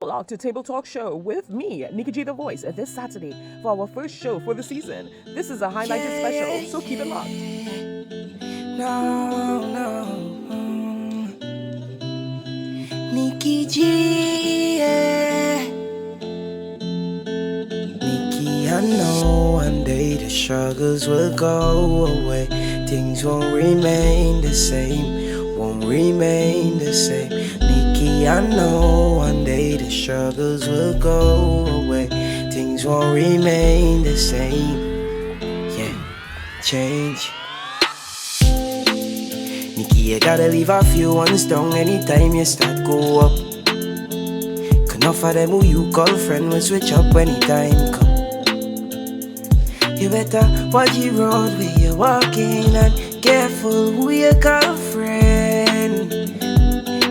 along to Table Talk Show with me, Nikki G the Voice, this Saturday for our first show for the season. This is a highlighted special, so keep it locked. Nikki G, yeah. Nikki, I know one day the struggles will go away. Things won't remain the same, won't remain the same. Nikki, I know one day the struggles will go away. Things won't remain the same. Yeah, change. Nikki, you gotta leave a few ones down anytime you start go up. Enough of them who you call friend will switch up when the time come. You better watch the road where you're walking and careful who you call friend.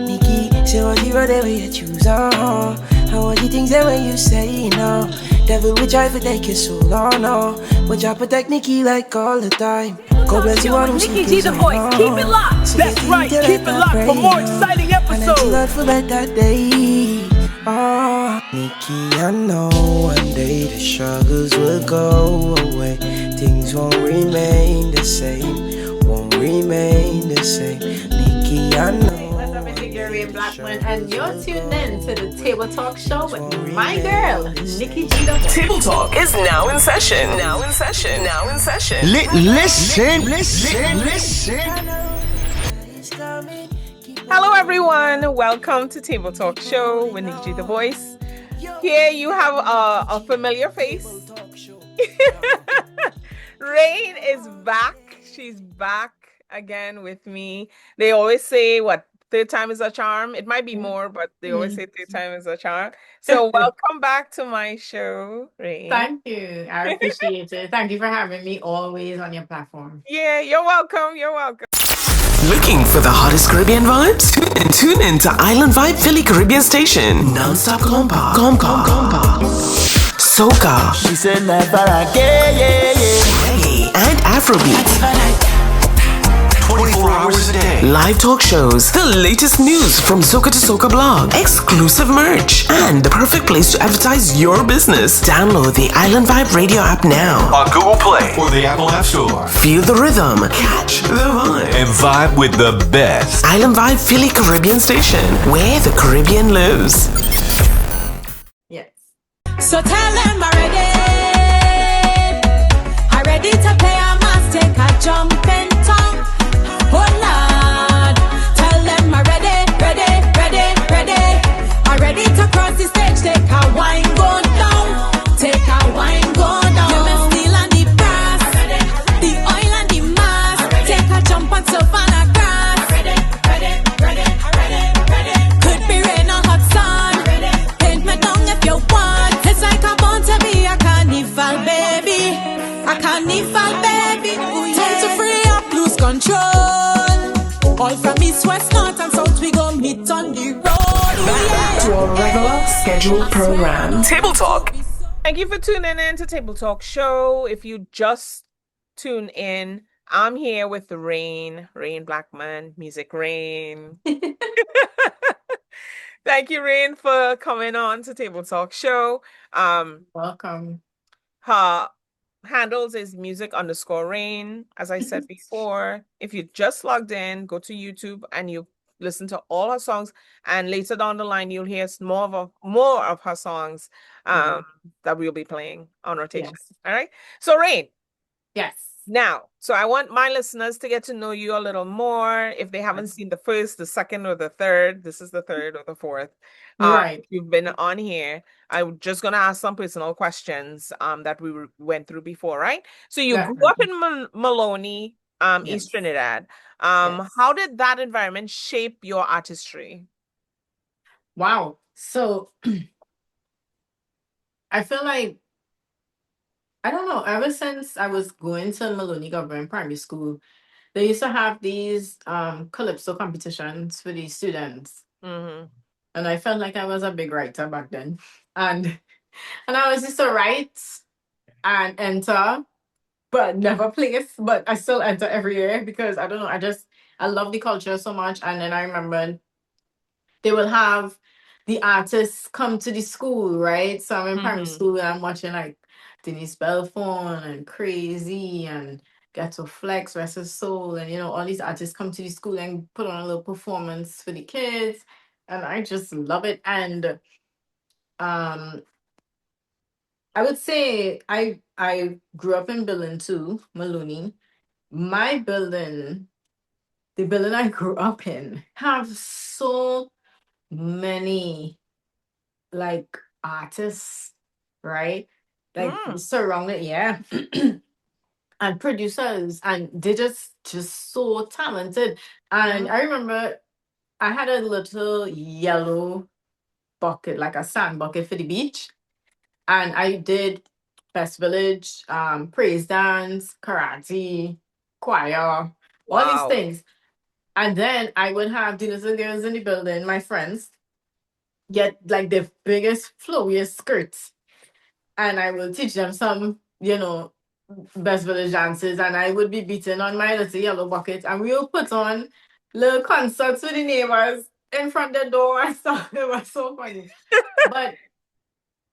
Nikki, say what the road where you choose, and what the things that when you say no. Devil will try to take your soul, no. But you protect Nikki like all the time. God bless you all. Nikki G the Voice, keep it locked. So that's right, keep it locked for more exciting episodes. And I for better day. Nikki, I know one day the struggles will go away. Things won't remain the same, won't remain the same. Nikki, I know. Blackman, and you're tuned in to the Table Talk Show with my girl, Nikki G the Voice. Table Talk is now in session. Now in session. Now in session. Listen. Hello, everyone. Welcome to Table Talk Show with Nikki G the Voice. Here you have a familiar face. Rain is back. She's back again with me. They always say, what, third time is a charm? It might be more, but they always say third time is a charm. So welcome back to my show, Rain. Thank you. I appreciate it. Thank you for having me always on your platform. Yeah, you're welcome. You're welcome. Looking for the hottest Caribbean vibes? Tune in to Island Vibe Philly Caribbean Station. Non-stop compa. Soca. She said never again, Reggae and Afrobeat. 24 hours a day. Live talk shows, the latest news from Soca to Soca blog, exclusive merch, and the perfect place to advertise your business. Download the Island Vibe radio app now. On Google Play or the Apple App Store. Feel the rhythm, catch the vibe, And vibe with the best. Island Vibe Philly Caribbean Station, where the Caribbean lives. Yes. So tell them I'm ready to play. I must take a jump and tongue. Oh Lord, tell them I'm ready. I'm ready to cross the stage, take a wine, go down. Take a wine, go down. You may steel and the brass, the oil and the mass. Take a jump on savannah grass. Could be rain or hot sun. Paint me down if you want. It's like I'm born to be a carnival, baby. A carnival, baby. Time to free up, lose control. All from east, west, north, and south, we gon' meet on the road. To a regular scheduled program. Table Talk. Thank you for tuning in to Table Talk Show. If you just tune in, I'm here with the Rain Blackman, Music Rain. Thank you, Rain, for coming on to Table Talk Show. Welcome. Her handles is music_rain. As I said before, if you just logged in, go to YouTube and you listen to all her songs, and later down the line you'll hear more of her songs that we'll be playing on rotation. Yes. All right. So Rain, Yes. now, so I want my listeners to get to know you a little more. If they haven't seen the first, the second, or the third, this is the third or the fourth. Right. You've been on here. I'm just gonna ask some personal questions that we went through before, right? So you grew up in Maloney, Yes. East Trinidad. Yes. How did that environment shape your artistry? Wow. So I feel like, I don't know, ever since I was going to Maloney Government Primary School, they used to have these calypso competitions for these students. Mm-hmm. And I felt like I was a big writer back then. And I was just to write and enter, but never place. But I still enter every year because I don't know, I love the culture so much. And then I remember they will have the artists come to the school, right? So I'm in primary Mm-hmm. school and I'm watching like Denise Belfon and Crazy and Ghetto Flex, Rest of Soul, and all these artists come to the school and put on a little performance for the kids, and I just love it. And um, I would say I grew up in building too, Maloney. My building, the building I grew up in, have so many like artists, right? Like Mm. surrounded, yeah. And producers, and they're just so talented. And I remember I had a little yellow bucket, like a sand bucket for the beach, and I did Best Village, praise dance, karate, choir, all these Wow. things. And then I would have the little girls in the building, my friends, get like the biggest, flowiest skirts. And I will teach them some, Best Village dances. And I would be beating on my little yellow bucket. And we will put on little concerts with the neighbors in front of the door and stuff. It was so funny. But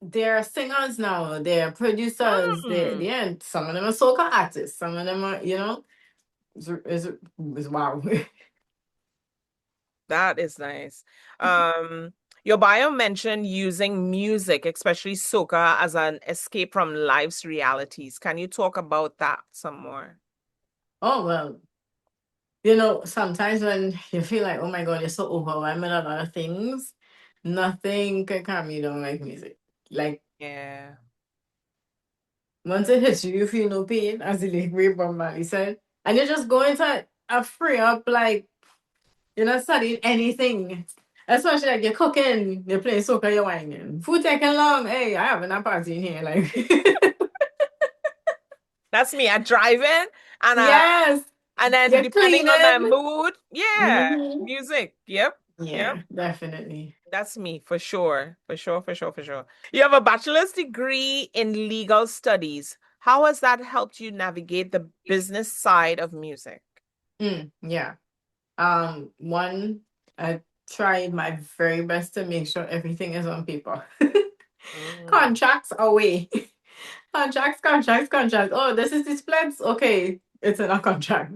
they're singers now, they're producers, Mm. and some of them are soca artists, some of them are, it's wow. That is nice. Your bio mentioned using music, especially soca, as an escape from life's realities. Can you talk about that some more? Oh, well, sometimes when you feel like, oh my God, you're so overwhelmed with a lot of things, nothing can calm you down like music. Like, Yeah. once it hits you, you feel no pain, as the late great Bob Marley said. And you just go into a free up, like, you're not studying anything. Especially like you're cooking, you're playing soca, you're whining. Food taking long. Hey, I having a party in here. Like, That's me. I drive in and yes, then you're depending on my cleaning. mood, yeah, Hmm. music. Yep. Yep. Yeah, definitely. That's me for sure. For sure, for sure, for sure. You have a bachelor's degree in legal studies. How has that helped you navigate the business side of music? Yeah. One, I tried my very best to make sure everything is on paper. Mm, Contracts away. Contracts. Oh, this is the splits. Okay, it's in a contract.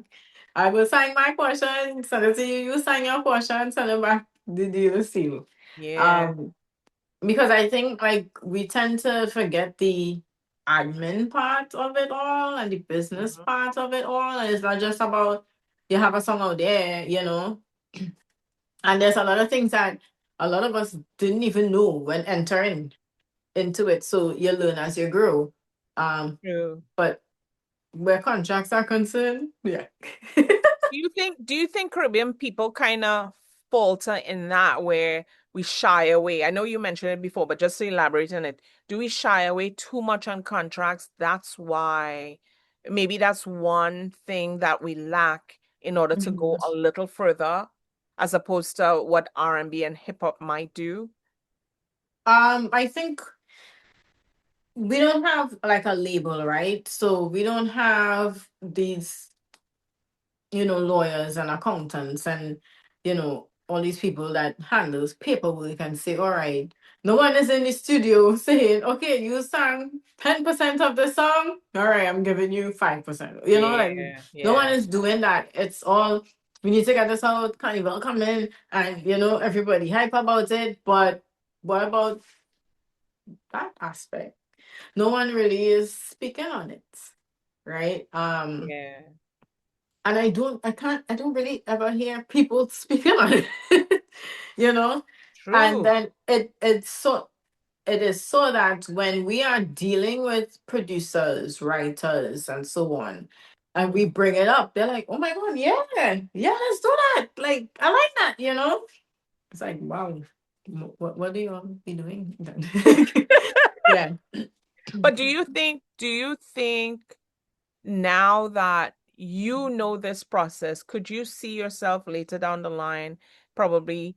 I will sign my portion, send it to you, you sign your portion, send it back, the deal is sealed. yeah. Um, because I think like we tend to forget the admin part of it all and the business Mhm. part of it all. And it's not just about you have a song out there, and there's a lot of things that a lot of us didn't even know when entering into it. So you learn as you grow. Um, True. but where contracts are concerned, yeah. Do you think Caribbean people kind of falter in that where we shy away? I know you mentioned it before, but just to elaborate on it, do we shy away too much on contracts? That's why maybe that's one thing that we lack in order to go Mhm. a little further, as opposed to what R&B and hip hop might do. I think we don't have like a label, right? So we don't have these, lawyers and accountants and, all these people that handles paperwork and say, all right, no one is in the studio saying, okay, you sang 10% of the song. All right, I'm giving you 5%. Like Yeah, no one yeah. is doing that. It's all, we need to get this out, Carnival coming, and, everybody hype about it. But what about that aspect? No one really is speaking on it, right? Yeah. And I don't really ever hear people speaking on it, you know? And True. then it is so that when we are dealing with producers, writers, and so on, and we Mm. bring it up, they're like, oh my God, yeah, yeah, let's do that. Like, I like that. It's like, wow, what do you all be doing then? Yeah. But do you think now that you know this process, could you see yourself later down the line probably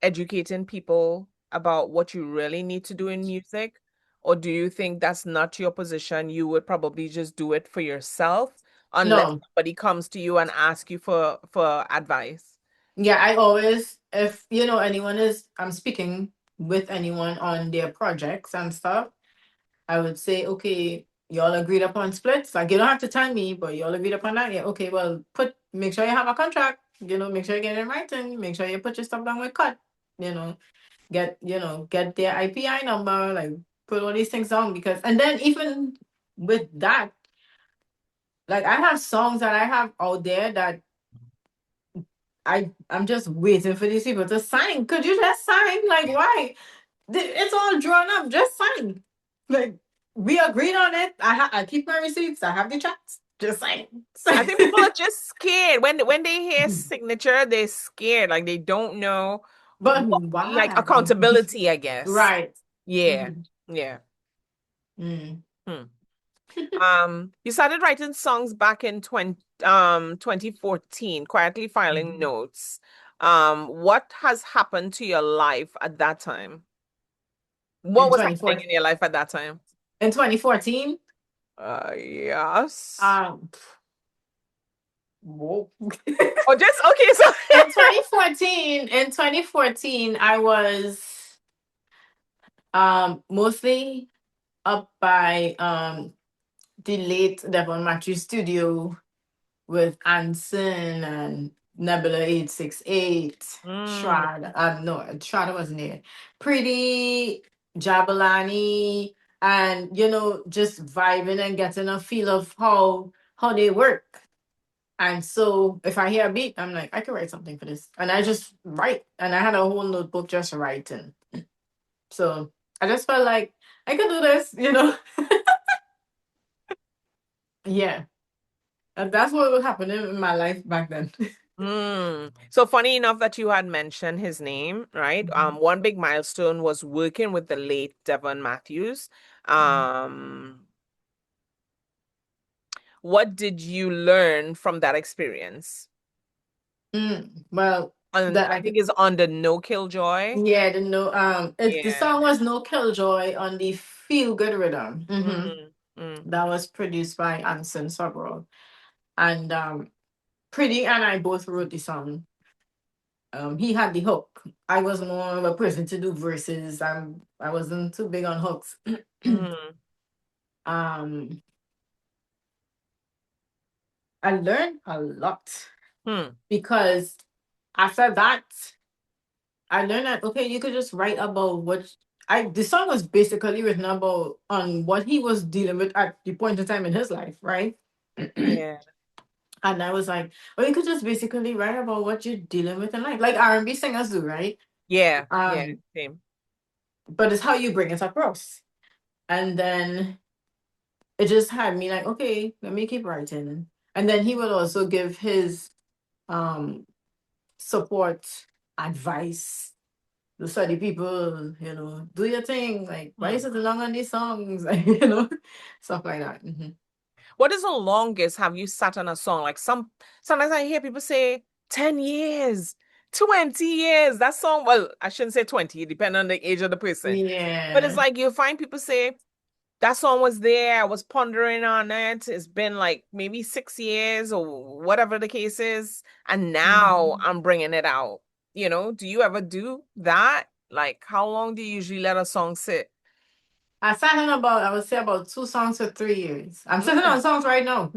educating people about what you really need to do in music? Or do you think that's not your position? You would probably just do it for yourself unless No, somebody comes to you and asks you for advice. yeah, I always if anyone I'm speaking with anyone on their projects and stuff, I would say, okay, y'all agreed upon splits. Like you don't have to tell me, but y'all agreed upon that. Yeah, okay, well, make sure you have a contract. Make sure you get it in writing. Make sure you put your stuff down with cut. Get their IPI number. Like put all these things down and then even with that, like I have songs that I have out there that I'm just waiting for these people to sign. Could you just sign? Like why? It's all drawn up. Just sign. Like we agreed on it. I keep my receipts. I have the checks. Just sign. I think people are just scared when they hear signature, they're scared. Like they don't know But like why? accountability, I guess. Right. Yeah. Mhm. Yeah. Mm. Hmm. You started writing songs back in 2014, quietly filing notes. What has happened to your life at that time? What In was happening 24 in your life at that time? in 2014. Yes. Um whoa. Oh, just okay, so In 2014, I was mostly up by the late Devon Matthews studio with Anson and Nebula 868, Mm, Shroud. No, Shroud wasn't there. Pretty, Jabulani, and just vibing and getting a feel of how they work. And so if I hear a beat, I'm like, I could write something for this. And I just write. And I had a whole notebook just writing. So I just felt like I could do this. Yeah. And that's what was happening in my life back then. So funny enough that you had mentioned his name, right? One big milestone was working with the late Devon Matthews. Um, what did you learn from that experience? Well, And that I I think could, it's under No Killjoy. yeah, the no, it's the Yeah. song was No Killjoy on the Feel Good Rhythm. Mm, mm, That was produced by Anson Sobro. And Pretty and I both wrote the song. He had the hook. I was more of a person to do verses. I wasn't too big on hooks. mm, um, I learned a lot mm. because after that, I learned that okay, you could just write about the song was basically written about on what he was dealing with at the point in time in his life, right? Yeah. And I was like, well, you could just basically write about what you're dealing with in life, like R&B singers do, right? Yeah. Yeah. Um, Same. but it's how you bring it across. And then it just had me like, okay, let me keep writing. And then he would also give his um support advice. The study people, do your thing. Like, why Hmm. is it long on these songs? Like, stuff like that. What is the longest have you sat on a song? Like sometimes I hear people say 10 years, 20 years. That song, well, I shouldn't say 20, depending on the age of the person. But it's Yeah. like you find people say that song was there, I was pondering on it. It's been like maybe 6 years or whatever the case is, and now Mhm. I'm bringing it out. Do you ever do that? Like, how long do you usually let a song sit? I sat on I would say about 2 songs for 3 years. I'm sitting Mm. on songs right now.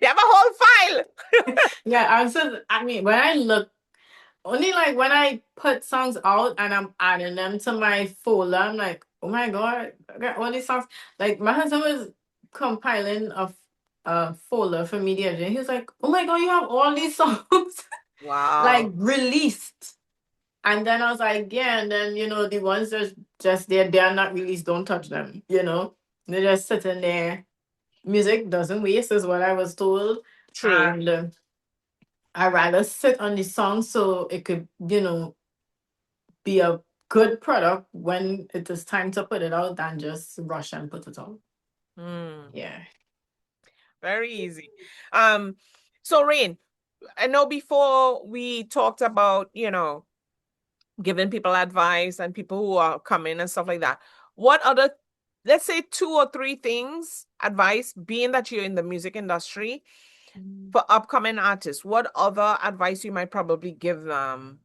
You have a whole file. Yeah, I mean, when I look, only like when I put songs out and I'm adding them to my folder, I'm like, oh my God, I got all these songs. Like my husband was compiling a folder for me the other day. He was like, oh my God, you have all these songs like Wow. released. And then I was like, yeah, and then the ones that just there, they're not released, don't touch them, They're just sitting there. Music doesn't waste, is what I was told. True. And I rather sit on the song so it could, be a good product when it is time to put it out than just rush and put it out. Mm, Yeah. very easy. Um, so Rain, I know before we talked about, giving people advice and people who are coming and stuff like that. What other, let's say 2 or 3 things, advice, being that you're in the music industry, for upcoming artists, what other advice you might probably give them,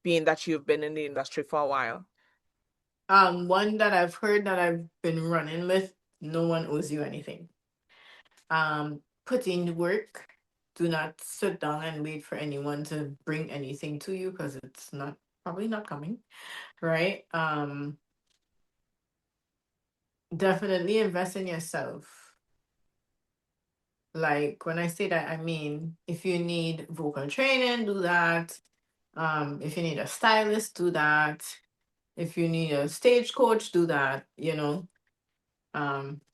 being that you've been in the industry for a while? One that I've heard that I've been running with, no one owes you anything. Put in the work. Do not sit down and wait for anyone to bring anything to you because it's not probably not coming, right? Definitely invest in yourself. Like when I say that, I mean if you need vocal training, do that. If you need a stylist, do that. If you need a stage coach, do that,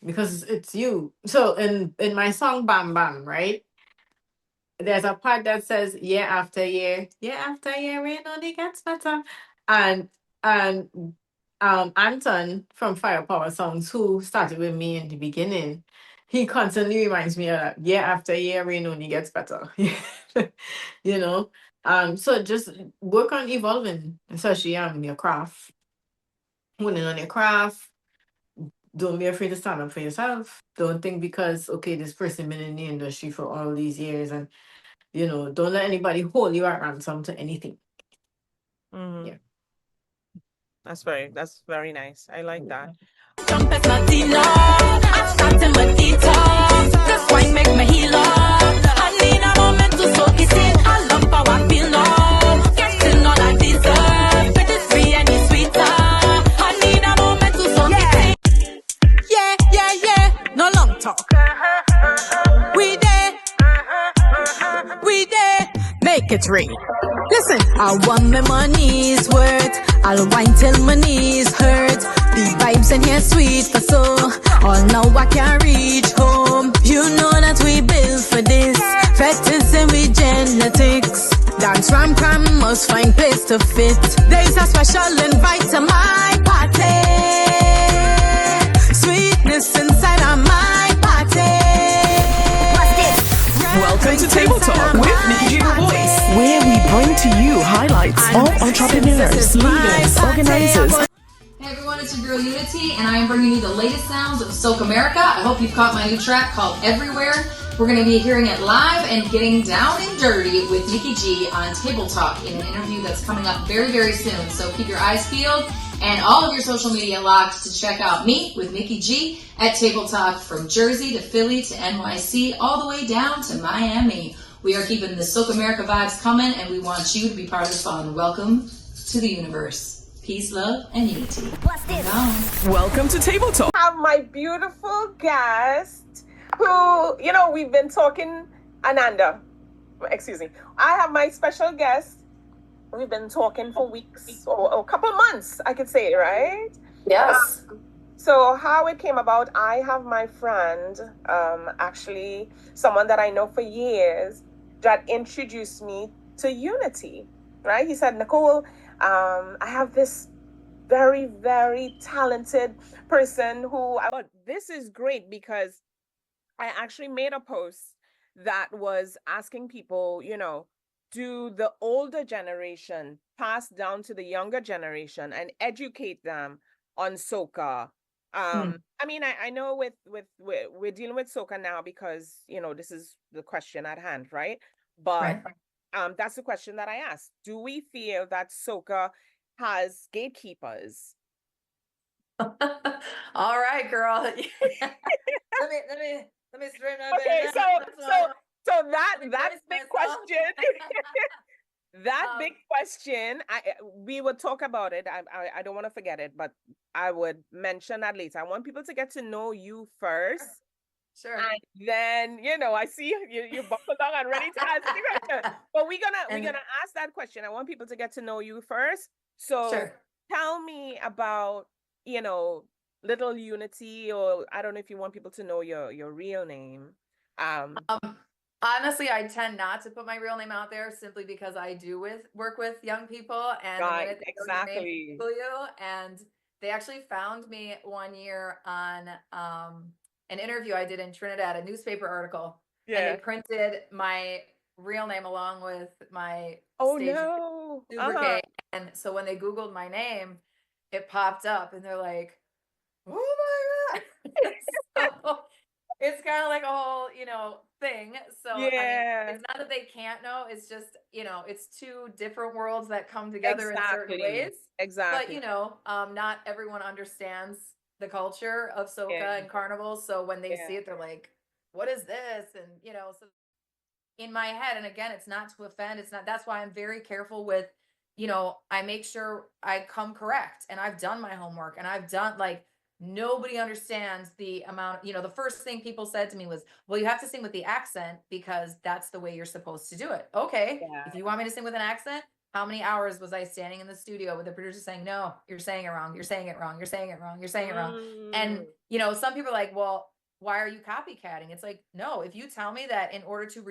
because it's you. So in my song Bam Bam, right? There's a part that says year after year, it only gets better. And Anton from Firepower Songs, who started with me in the beginning, he constantly reminds me of that year after year, rain only gets better. you know. So just work on evolving, especially your craft. Honing on your craft. Don't be afraid to stand up for yourself. Don't think because this person been in the industry for all these years and don't let anybody hold you at ransom to anything. Mhm. Yeah. That's very nice. I like that. Trumpets Latina, I start in my detox. This wine make me heal up. I need a moment to soak it in. I love how I feel now. Getting all I deserve, but it's free and it's sweeter. I need a moment to soak it in. Yeah. No long talk. We there. Make it rain. Listen, I want my money's worth. I'll whine till my knees hurt. The vibes in here sweet for so. All now I can reach home. You know that we built for this. Fetism with genetics. Dance ram cram must find place to fit. There's a special invite to my party. Sweetness inside of my party. Welcome to Table Talk with Nikki G Voice, where we bring to you highlights of entrepreneurs, leaders, organizers. Hey everyone, it's your girl Unity, and I am bringing you the latest sounds of Soca America. I hope you've caught my new track called Everywhere. We're going to be hearing it live and getting down and dirty with Nikki G on Table Talk in an interview that's coming up very, very soon. So keep your eyes peeled and all of your social media locked to check out me with Nikki G at Table Talk from Jersey to Philly to NYC, all the way down to Miami. We are keeping the Soca America vibes coming, and we want you to be part of the fun. Welcome to the universe. Peace, love, and unity. Welcome to Table Talk. I have my beautiful guest who, we've been talking, Ananda. Excuse me. I have my special guest. We've been talking for weeks or a couple months, I could say, right? Yes. So how it came about, I have my friend, actually someone that I know for years, that introduced me to Unity, right? He said, Nicole, I have this very, very talented person who, but this is great because I actually made a post that was asking people, do the older generation pass down to the younger generation and educate them on soca? I mean, I know we're dealing with soca now because this is the question at hand, right? But that's the question that I asked. Do we feel that soca has gatekeepers? All right, girl. let me straighten up. Okay, so that big question. That big question, we would talk about it. I don't want to forget it, but I would mention that later. I want people to get to know you first. Sure. And then, I see you buckled down and ready to answer the question. But we're gonna ask that question. I want people to get to know you first. So tell me about, Little Unity, or I don't know if you want people to know your real name. Honestly, I tend not to put my real name out there simply because I do work with young people, and the minute they know your name, they Google you. And they actually found me one year on an interview I did in Trinidad, a newspaper article, and they printed my real name along with my stage name. And so when they Googled my name, it popped up, and they're like, "Oh my god!" So it's kind of like a whole, thing. So I mean, Yeah. it's not that they can't know, it's just, it's two different worlds that come together in certain Exactly. ways. But Exactly. not everyone understands the culture of Yeah. soca and carnivals. So when they Yeah. see it, they're like, what is this? And so in my head, and again, it's not to offend, it's not, that's why I'm very careful with, I make sure I come correct, and I've done my homework, and I've done, like, nobody understands the amount, the first thing people said to me was, well, you have to sing with the accent because that's the way you're supposed to do it. Okay, Yeah. if you want me to sing with an accent, how many hours was I standing in the studio with the producer saying, no, you're saying it wrong, you're saying it wrong, you're saying it wrong, you're saying it wrong. And some people are like, well, why are you copycatting? It's like, no, if you tell me that in order to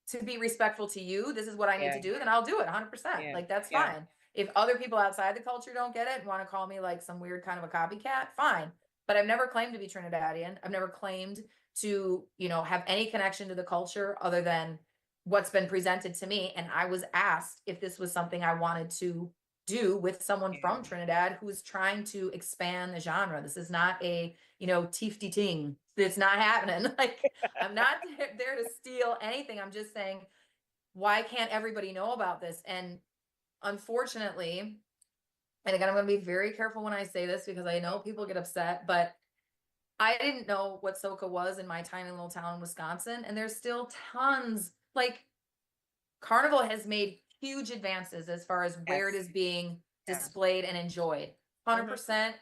to be respectful to you, this is what I need to do, then I'll do it 100%. Yeah. Like, that's Yeah. fine. If other people outside the culture don't get it and want to call me like some weird kind of a copycat, fine. But I've never claimed to be Trinidadian. I've never claimed to, have any connection to the culture other than what's been presented to me. And I was asked if this was something I wanted to do with someone from Trinidad who's trying to expand the genre. This is not a, teefty ting. It's not happening. Like, I'm not there to steal anything. I'm just saying, why can't everybody know about this? And unfortunately, and again, I'm going to be very careful when I say this because I know people get upset, but I didn't know what soca was in my tiny little town in Wisconsin. And there's still tons, like, Carnival has made huge advances as far as where it is being displayed and enjoyed. 100%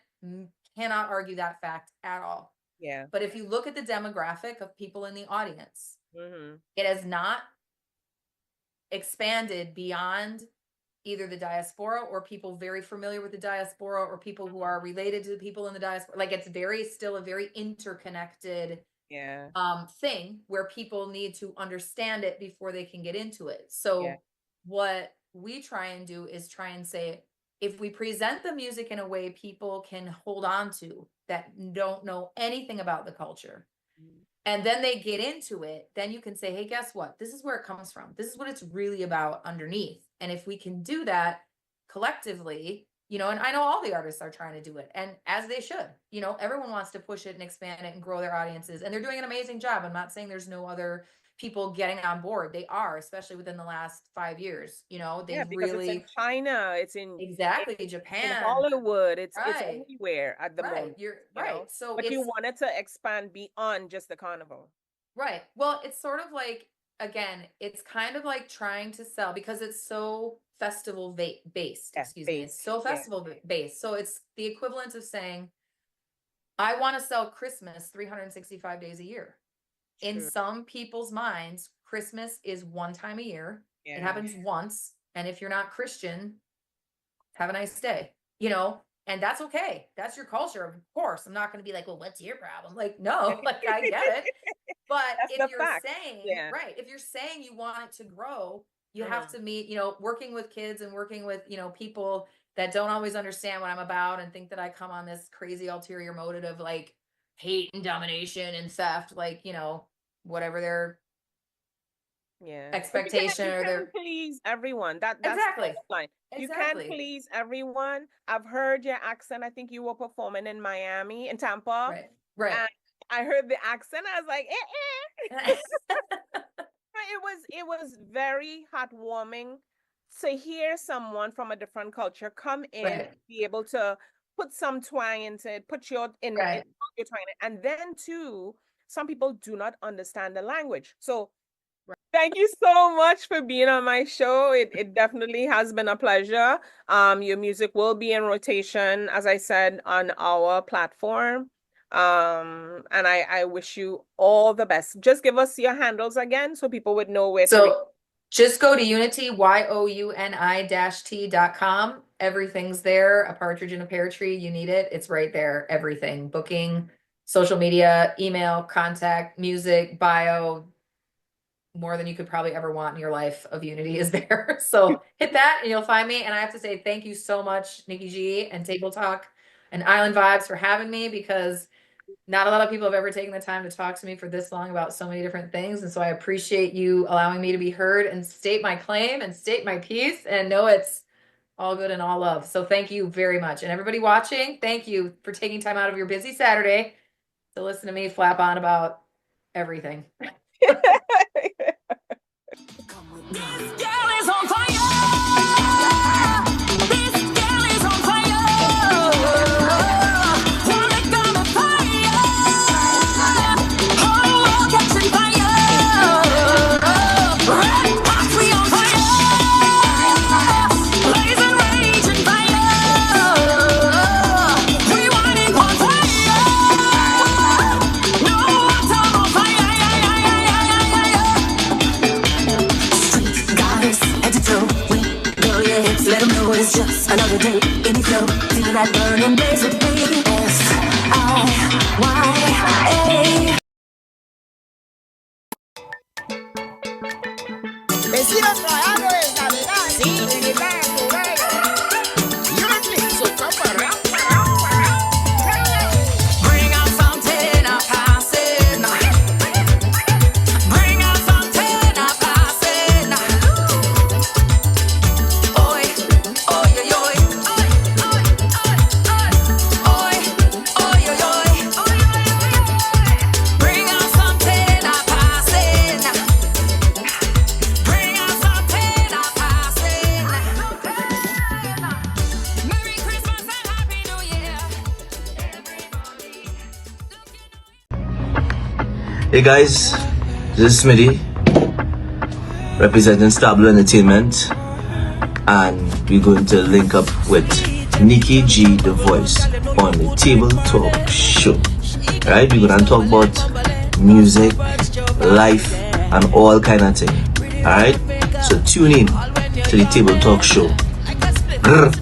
cannot argue that fact at all. Yeah. But if you look at the demographic of people in the audience, Mm-hmm. it has not expanded beyond either the diaspora or people very familiar with the diaspora or people who are related to the people in the diaspora. Like, it's still a very interconnected thing where people need to understand it before they can get into it. So what we try and do is try and say, if we present the music in a way people can hold on to that don't know anything about the culture, and then they get into it, then you can say, hey, guess what? This is where it comes from. This is what it's really about underneath. And if we can do that collectively, and I know all the artists are trying to do it, and as they should, everyone wants to push it and expand it and grow their audiences, and they're doing an amazing job. I'm not saying there's no other people getting on board. They are, especially within the last 5 years. They've because it's in really, China, it's in exactly, Japan, Hollywood, it's right, everywhere at the moment. You're right. So but you wanted to expand beyond just the carnival. Right. Well, it's sort of like, again, it's kind of like trying to sell because it's so festival based. Excuse me. It's so festival based. So it's the equivalent of saying, I want to sell Christmas 365 days a year. In some people's minds, Christmas is one time a year. It happens once. And if you're not Christian, have a nice day, and that's okay. That's your culture. Of course, I'm not going to be like, well, what's your problem? Like, no, like, I get it. But if you're saying, if you're saying you want it to grow, you have to meet, working with kids and working with, people that don't always understand what I'm about and think that I come on this crazy ulterior motive of like hate and domination and theft, like, whatever their expectation you or their please everyone. That's exactly the line. You exactly. can't please everyone. I've heard your accent. I think you were performing in Miami, in Tampa. Right. And I heard the accent. I was like, it was very heartwarming to hear someone from a different culture come in, be able to put some twang into it, put your in your twang in it. And then too, some people do not understand the language. So thank you so much for being on my show. It definitely has been a pleasure. Your music will be in rotation, as I said, on our platform. And I wish you all the best. Just give us your handles again so people would know where to reach. Just go to Unity, youni-t.com. Everything's there. A partridge in a pear tree. You need it. It's right there. Everything. Booking, social media, email, contact, music, bio, more than you could probably ever want in your life of Unity is there. So hit that and you'll find me. And I have to say thank you so much, Nikki G and Table Talk and Island Vibes for having me, because not a lot of people have ever taken the time to talk to me for this long about so many different things. And so I appreciate you allowing me to be heard and state my claim and state my piece and know it's all good and all love. So thank you very much. And everybody watching, thank you for taking time out of your busy Saturday to listen to me flap on about everything. It's just another day in the flow. Feel that burning blaze with baby S-I-Y-A. Vecino trabajando en Navidad. Sí, militar, cubero. Unity, soca para. Bring out something I'm passing. Bring out something I'm passing. Oi, oi, oi, oi. Oi, oi, oi, oi. Bring out something I'm passing. Bring out something I'm passing. Merry Christmas and Happy New Year. Hey guys, this is Smitty, representing Stable Entertainment, and we're going to link up with Nikki G, the voice, on the Table Talk Show. Right? We're gonna talk about music, life, and all kind of thing. Alright? So tune in to the Table Talk Show. Grr.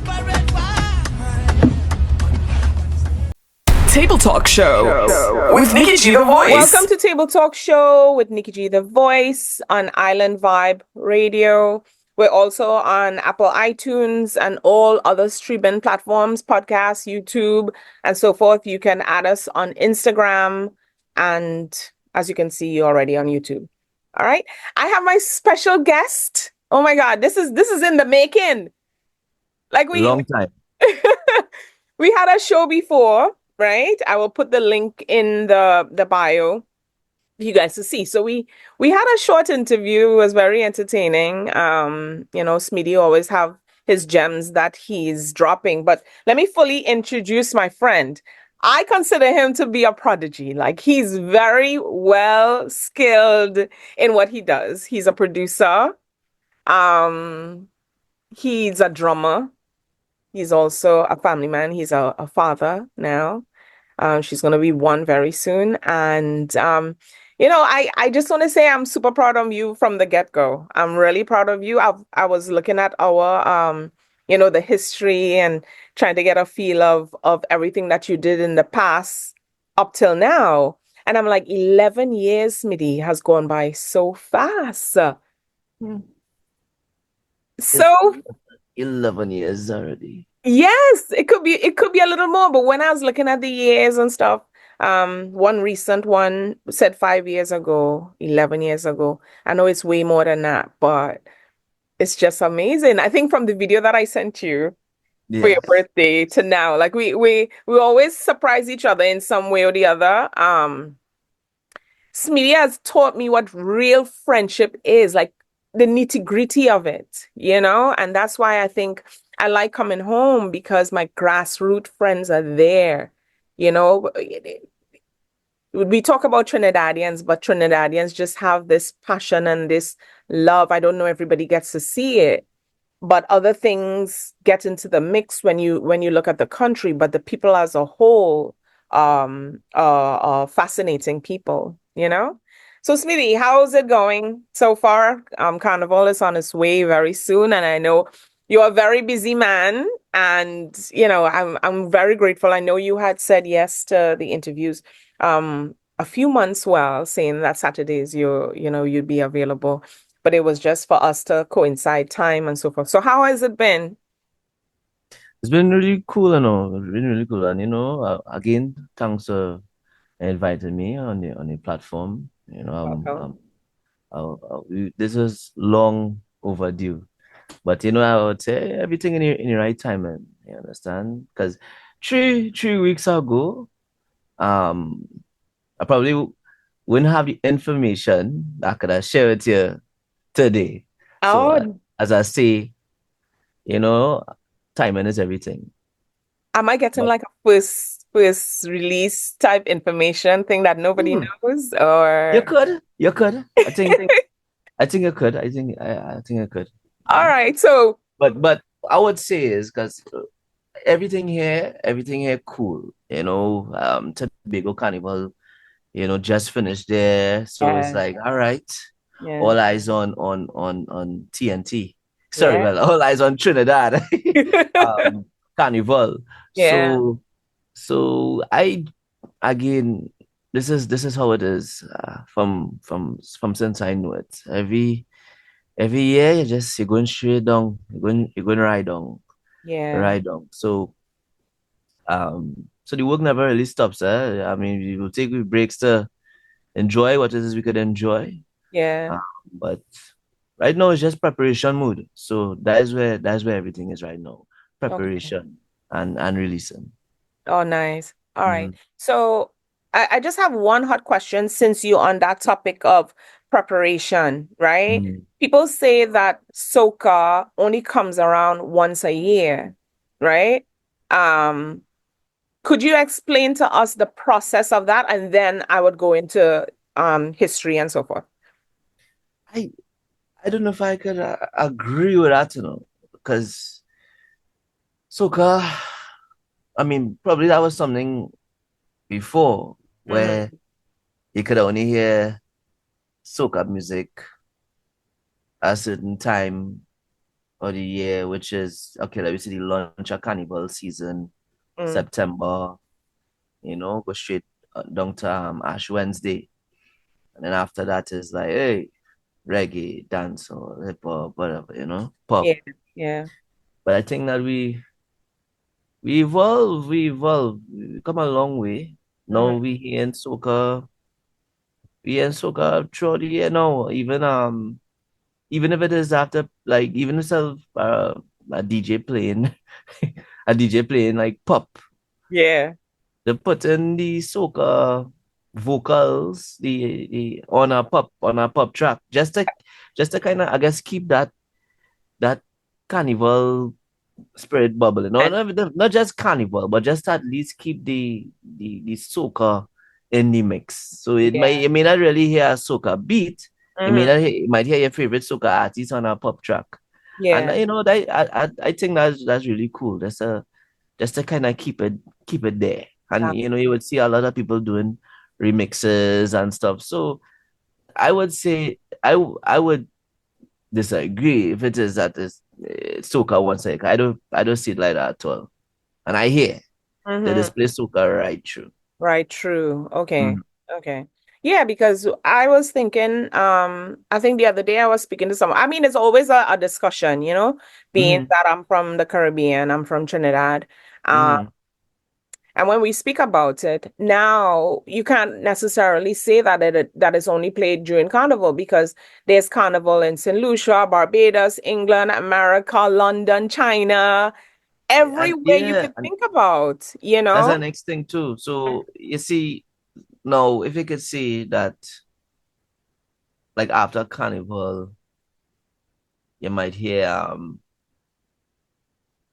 Table Talk Show with Nikki G, the voice. Welcome to Table Talk Show with Nikki G, the voice, on Island Vibe Radio. We're also on Apple iTunes and all other streaming platforms, podcasts, YouTube, and so forth. You can add us on Instagram, and as you can see, you're already on YouTube. All right. I have my special guest. Oh my God, this is in the making. Like Long time. we had a show before, right? I will put the link in the bio for you guys to see. So we had a short interview. It was very entertaining. Smitty always have his gems that he's dropping. But let me fully introduce my friend. I consider him to be a prodigy. Like, he's very well skilled in what he does. He's a producer. He's a drummer. He's also a family man. He's a father now. She's going to be one very soon. And, I just want to say I'm super proud of you from the get-go. I'm really proud of you. I was looking at our, the history and trying to get a feel of everything that you did in the past up till now. And I'm like, 11 years, Smitty, has gone by so fast. So 11 years already. yes, it could be a little more, but when I was looking at the years and stuff, one recent one said 5 years ago, 11 years ago. I know it's way more than that, but it's just amazing. I think from the video that I sent you for your birthday to now, like we always surprise each other in some way or the other. Smitty has taught me what real friendship is, like the nitty-gritty of it, and that's why I think I like coming home, because my grassroots friends are there. We talk about Trinidadians, but Trinidadians just have this passion and this love. I don't know everybody gets to see it, but other things get into the mix when you look at the country. But the people as a whole are fascinating people, So Smitty, how's it going so far? Carnival is on its way very soon, and I know you're a very busy man, and I'm very grateful. I know you had said yes to the interviews a few months saying that Saturdays you'd be available, but it was just for us to coincide time and so forth. So how has it been? It's been really cool, It's been really cool, and again, thanks for inviting me on the platform. This is long overdue, but I would say everything in the right time, man. You understand? Because 3 weeks ago, I probably wouldn't have the information that could have share with you today. So Oh, as I say, you know, timing is everything. am I getting But like a first release type information thing that nobody knows, or? you could. I think you could. I think you could. All Yeah. right, so But I would say is because everything here cool. Tobago Carnival, just finished there. So it's yeah, like, all right, yeah, all eyes on TNT. Sorry, yeah, well, all eyes on Trinidad. um Carnival. yeah, So I again, this is how it is, from since I know it. Every year you're going straight down, you're going yeah. right down. So the work never really stops. I mean, we will take breaks to enjoy what it is we could enjoy. Yeah. Um, but right now it's just preparation mood. So that's where everything is right now. Okay. Preparation and releasing. Oh, nice. All right. Mhm. So I just have one hot question since you're on that topic of preparation, right? Mhm. People say that soca only comes around once a year, right? Um, could you explain to us the process of that? And then I would go into history and so forth. I I don't know if I could agree with that, because soca. I mean, probably that was something before where Mm-hmm. you could only hear soca music a certain time of the year, which is okay. Let me see, the launch of carnival season, Mm. September. Go straight down to Ash Wednesday, and then after that is like, hey, reggae, dance, or hip hop, whatever, pop. Yeah, yeah. But I think that we evolve, we come a long way. Now Mm-hmm. we in soca throughout the year now. Even if it is after, like, even if a DJ playing a DJ playing like pop, Yeah. they put in the soca vocals, the on a pop track, just to kind of, I guess, keep that carnival spirit bubbling. No, And not just carnival, but just at least keep the soca in the mix. So yeah. you may not really hear a soca beat. Mm-hmm. You might hear your favorite soca artist on a pop track. And Yeah. that I think that's really cool. Just to kind of keep it there. And you would see a lot of people doing remixes and stuff. So I would say I would disagree if it is that is soca once a. I don't see it like that at all. And I hear they Mm-hmm. display soca right through. Right, true. Okay. Mm-hmm. Okay. Yeah, because I was thinking, I think the other day I was speaking to someone. I mean, it's always a discussion, being Mm-hmm. that I'm from the Caribbean, I'm from Trinidad. Uh, Mm-hmm. and when we speak about it, now you can't necessarily say that it's only played during Carnival because there's Carnival in St. Lucia, Barbados, England, America, London, China, And everywhere you yeah, could and think about, that's the next thing too. So you see, now if you could see that, like, after carnival, you might hear um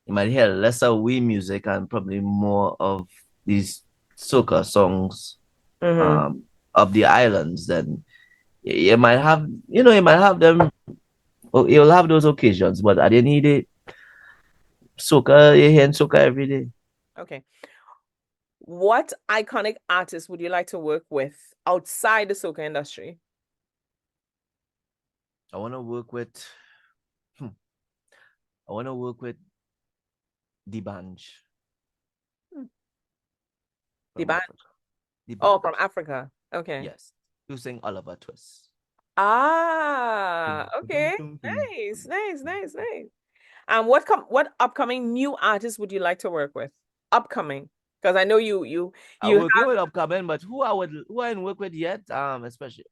lesser wee music and probably more of these soca songs Mm-hmm. um of the islands. Then you might have them. Oh, you'll have those occasions, but at the end of the day, soca, you're hearing soca every day. Okay. What iconic artist would you like to work with outside the soca industry? I want to work with hmm, I want to work with Dibanj Hmm. The from band? Africa. Oh, from Dibanj. Africa. Okay. Yes. You sing Oliver Twist. Ah, Dum, dum, okay. dum, dum, Nice, dum, nice, dum, nice, dum. nice. And what upcoming new artists would you like to work with? Upcoming. Because I know I'm you working have with upcoming, but who I didn't work with yet, especially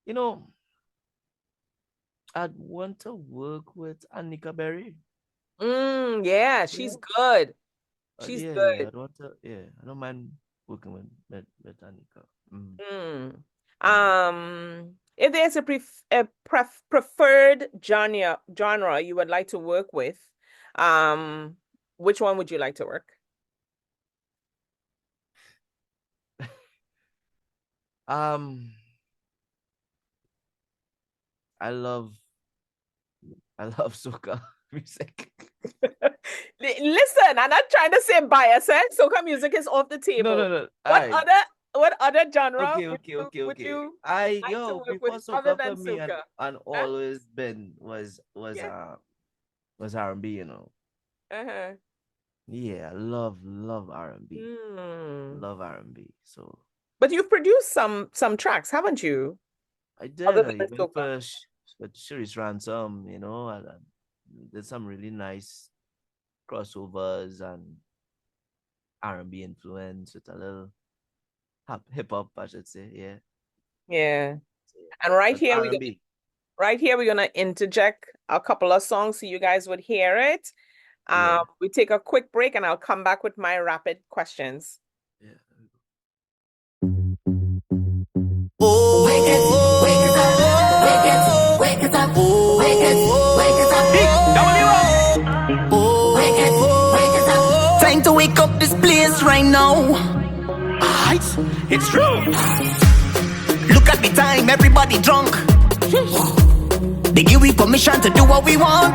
you know, I'd want to work with Annika Berry. yeah, she's Yeah. good. She's Yeah, good. I'd want to, yeah, I don't mind working with Annika. If there's a preferred genre you would like to work with, which one would you like to work? Um, I love soca music. Listen, I'm not trying to say bias, eh? Soca music is off the table. No. What other genre Okay. would you like to work Before with other soca for than me soca? and Huh? always been Yeah. was R&B, you know. Uh-huh. Yeah, I love R&B. Hmm. Love R&B. So But you've produced some tracks, haven't you? I did. Other I than even soca. with Shiri's Ransom, you know, and did some really nice crossovers and R&B influence with a little hip hop, I should say. Yeah. Yeah. So, yeah. And right But here R&B. we're gonna interject a couple of songs so you guys would hear it. Yeah. We take a quick break and I'll come back with my rapid questions. Yeah. Time to wake up this place right now. It's true. Look at the time, everybody drunk. They give we permission to do what we want.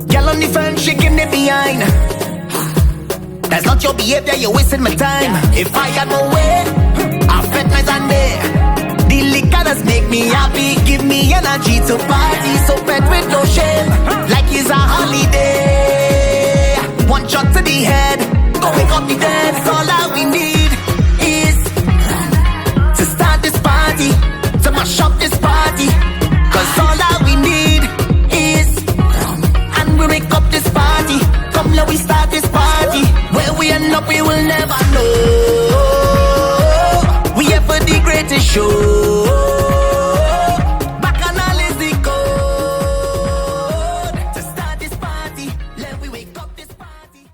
Girl on the front, shaking it behind. That's not your behavior, you're wasting my time. If I had no way, I'll bet nights and day. The liquor does make me happy, give me energy to party. So pet with no shame, like it's a holiday. One shot to the head, go wake up the dead. All that we need is to start this party, to mash up this party. Cause all that we need is, and we wake up this party. Come let we start this party. Where we end up we will never know. We here for the greatest show. Bacchanal is the code. To start this party, let we wake up this party.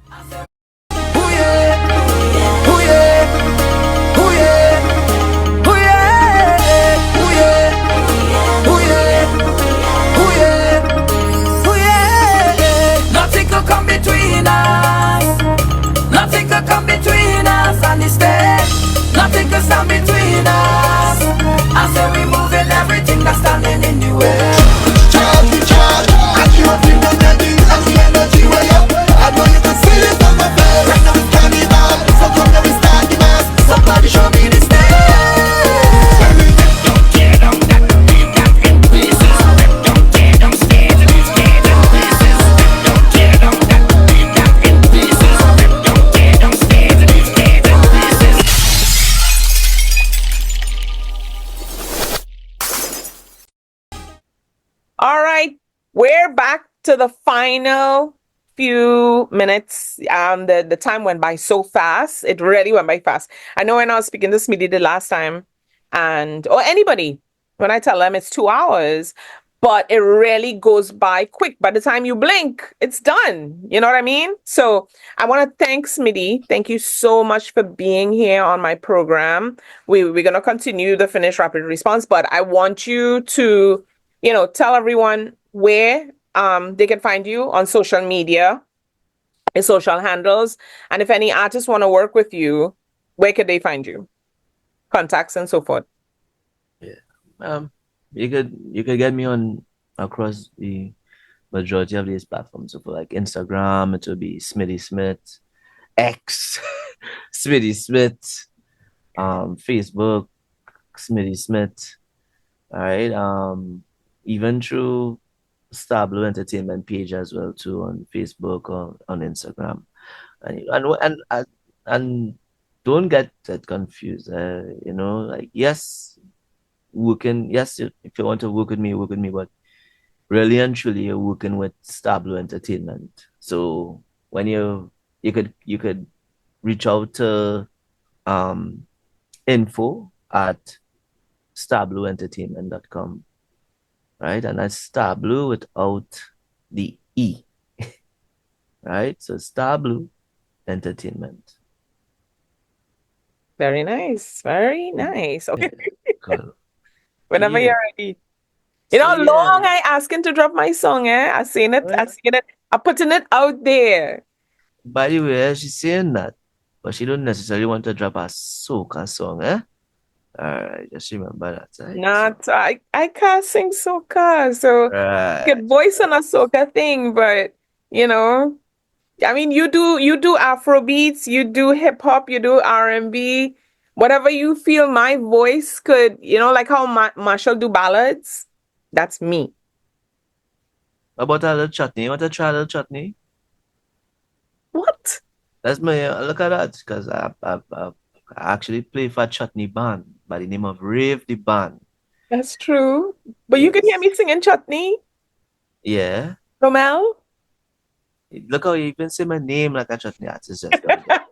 Ooh yeah, ooh yeah, ooh yeah, ooh yeah, ooh yeah, ooh yeah, ooh yeah, ooh yeah. Nothing could come between us. Nothing could come between us and this day. Nothing could stand between us. I say we moving everything that's standing in the way. Charge, I can't feel no energy as the energy way up. I know you can feel it on my face. Right now it's carnival, so come let me start the mass. Somebody show me this day. Don't tear down that beat that in pieces. Don't tear down stage and these gates in pieces. Don't tear down that beat that in pieces. Don't tear down stage and these gates in pieces. All right, we're back to the final few minutes. The time went by so fast. It really went by fast. I know when I was speaking to Smitty the last time, or anybody, when I tell them it's 2 hours, but it really goes by quick. By the time you blink, it's done. You know what I mean? So I want to thank Smitty. Thank you so much for being here on my program. We're gonna continue the Finish Rapid Response, but I want you to tell everyone where they can find you on social media, your social handles, and if any artists want to work with you, where could they find you? Contacts and so forth. Yeah. You could get me on across the majority of these platforms. So for like Instagram, it will be Smitty Smith, X, Smitty Smith, Facebook, Smitty Smith. All right. Even through Star Blue Entertainment page as well too on Facebook or on Instagram, and don't get that confused. Like yes, if you want to work with me, but really and truly you're working with Star Blue Entertainment. So when you could reach out to info@ starblueentertainment.com, right? And that's Star Blue without the E, right? So Star Blue Entertainment. Very nice. Very nice. Okay. Cool. Whenever Yeah. you're ready. You know So how yeah. long I asking to drop my song, eh? I seen it. I seen it. I'm putting it out there. By the way, she's saying that, but she don't necessarily want to drop a soca song, eh? Alright, just remember that, right? Not I can't sing soca, so I Right. could voice on a soca thing, but you know, I mean you do Afro beats, you do hip hop, you do R&B, whatever you feel my voice could, like how Marshall do ballads, that's me. How about a little chutney? You want to try a little chutney? What? That's me. Look at that, because I actually play for a chutney band by the name of Rave the Band. That's true. But you can hear me singing Chutney, Yeah. Romel. Look how you even say my name like a chutney artist just down there.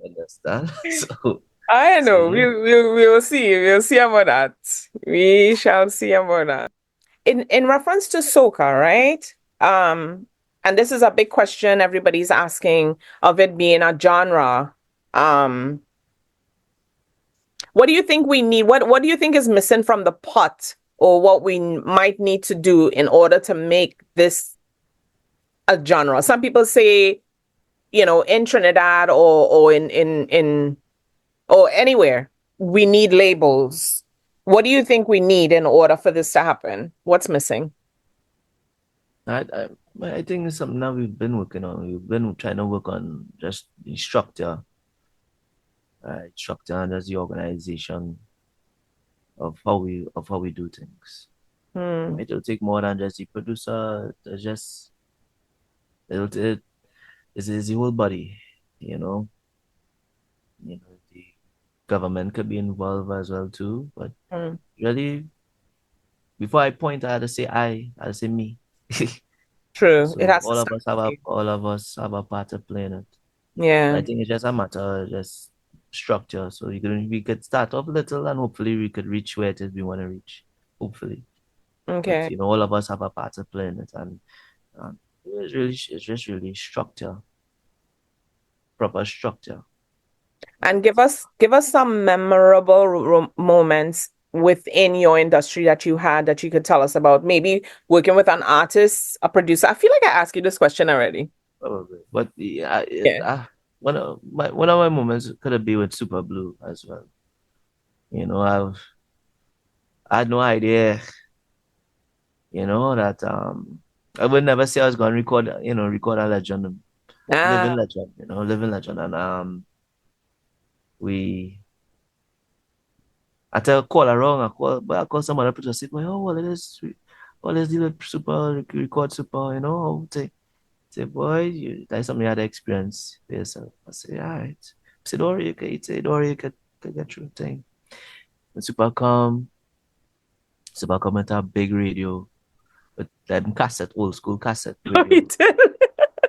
You understand? So, I know. see? We will see. We'll see about that. We shall see about that. In reference to soca, right? And this is a big question everybody's asking of it being a genre. Um, what do you think we need? What do you think is missing from the pot, or what we might need to do in order to make this a genre? Some people say, in Trinidad or in or anywhere, we need labels. What do you think we need in order for this to happen? What's missing? I think it's something that we've been working on. We've been trying to work on just the structure, structure and just the organization of how we do things. It'll take more than just the producer. It's the whole body, you know. The government could be involved as well too. But really, before I point, I had to say I had to say me. True. So It has all to of us start have with a you. all of us have a part to play in it. Yeah. I think it's just a matter of just structure. So we could start off little and hopefully we could reach where it is we want to reach. Hopefully. Okay. But all of us have a part to play in it, and it's just really structure, proper structure. And give us some memorable moments within your industry that you had that you could tell us about. Maybe working with an artist, a producer. I feel like I asked you this question already. Probably. But Yeah. one of my moments could have been with Super Blue as well. I had no idea, that I would never say I was going to record a legend, living legend, living legend. And we I tell call around, I call some other producer, say, boy, oh, all this deal with Super, record Super, say, boy, that's something you had to experience for yourself. I say, all right. I said, don't worry, you could get through the thing. And Super come into a big radio with them cassette, old school cassette radio.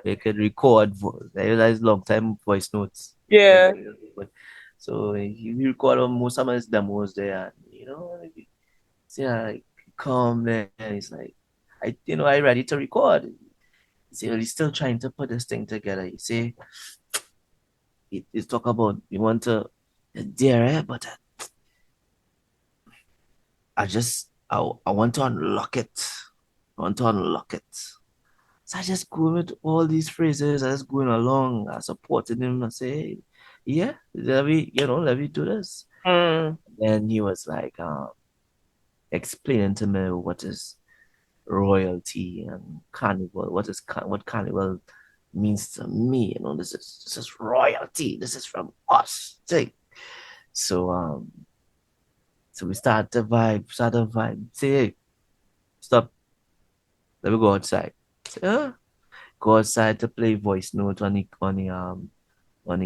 They could record, that's long time voice notes. Yeah. So he record most of his demos there, see, like, come there, and he's like, I ready to record. He's still trying to put this thing together. You see, he's talk about we want to, there, but I want to unlock it. I want to unlock it. So I just go with all these phrases. I just going along. I supported him. I say, hey, yeah, let me do this. And he was like, explaining to me what is royalty and carnival. What carnival means to me. This is royalty. This is from us. So so we start to vibe. Say, hey, stop. Let me go outside. Say, go outside to play voice note on the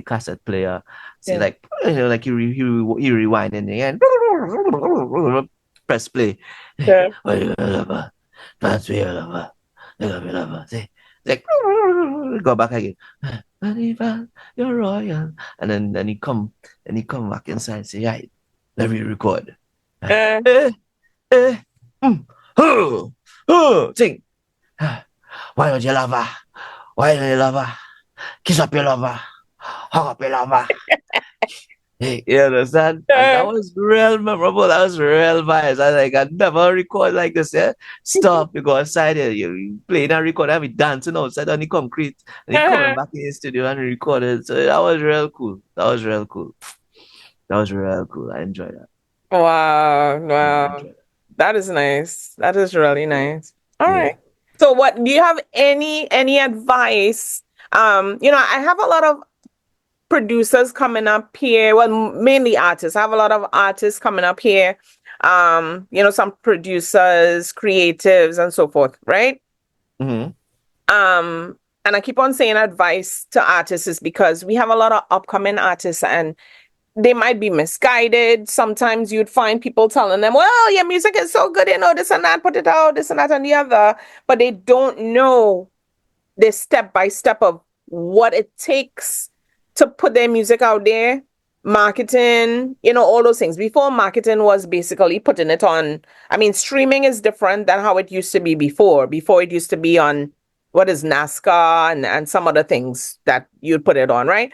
cassette player. Say, like, like you rewind in the end. Press play. Yeah. That's real lover. Lover. Say, like, go back again. Carnival, you're royal. And then he come back inside and say, right, let me record. Sing. Why don't you love her? Why don't you love her? Kiss up your lover. Hug up your lover. Hey, you understand? And that was real memorable. That was real vibes. I never record like this, yeah. Stop, you go outside here, you playing and record, and we dancing outside on the concrete, and he coming back in the studio and recorded. So that was real cool. That was real cool. That was real cool. I enjoyed that. Wow, Yeah, I wow. enjoyed that. That is nice. That is really nice. All Yeah. right. So what do you have any advice? I have a lot of producers coming up here. Well, mainly artists. I have a lot of artists coming up here. Some producers, creatives, and so forth, right? Mm-hmm. And I keep on saying advice to artists is because we have a lot of upcoming artists and they might be misguided. Sometimes you'd find people telling them, well, your music is so good, this and that, put it out, this and that and the other, but they don't know the step by step of what it takes to put their music out there, marketing, all those things. Before, marketing was basically putting it on. I mean, streaming is different than how it used to be before. Before, it used to be on what is NASCAR and some other things that you'd put it on, right?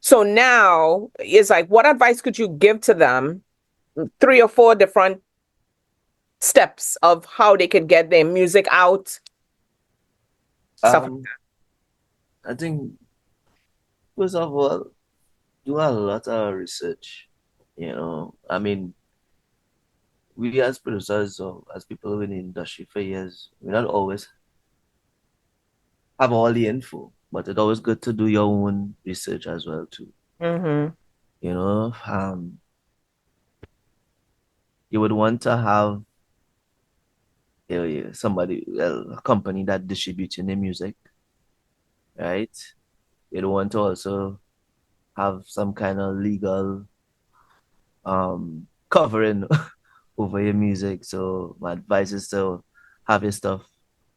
So now it's like, what advice could you give to them? 3 or 4 different steps of how they could get their music out, stuff like I think first of all, do a lot of research. I mean, we as producers or as people in the industry for years, we not always have all the info, but it's always good to do your own research as well too. that. Mm-hmm. You know, you would want to have somebody, a company that distributes your music, right? You'd want to also have some kind of legal covering over your music. So my advice is to have your stuff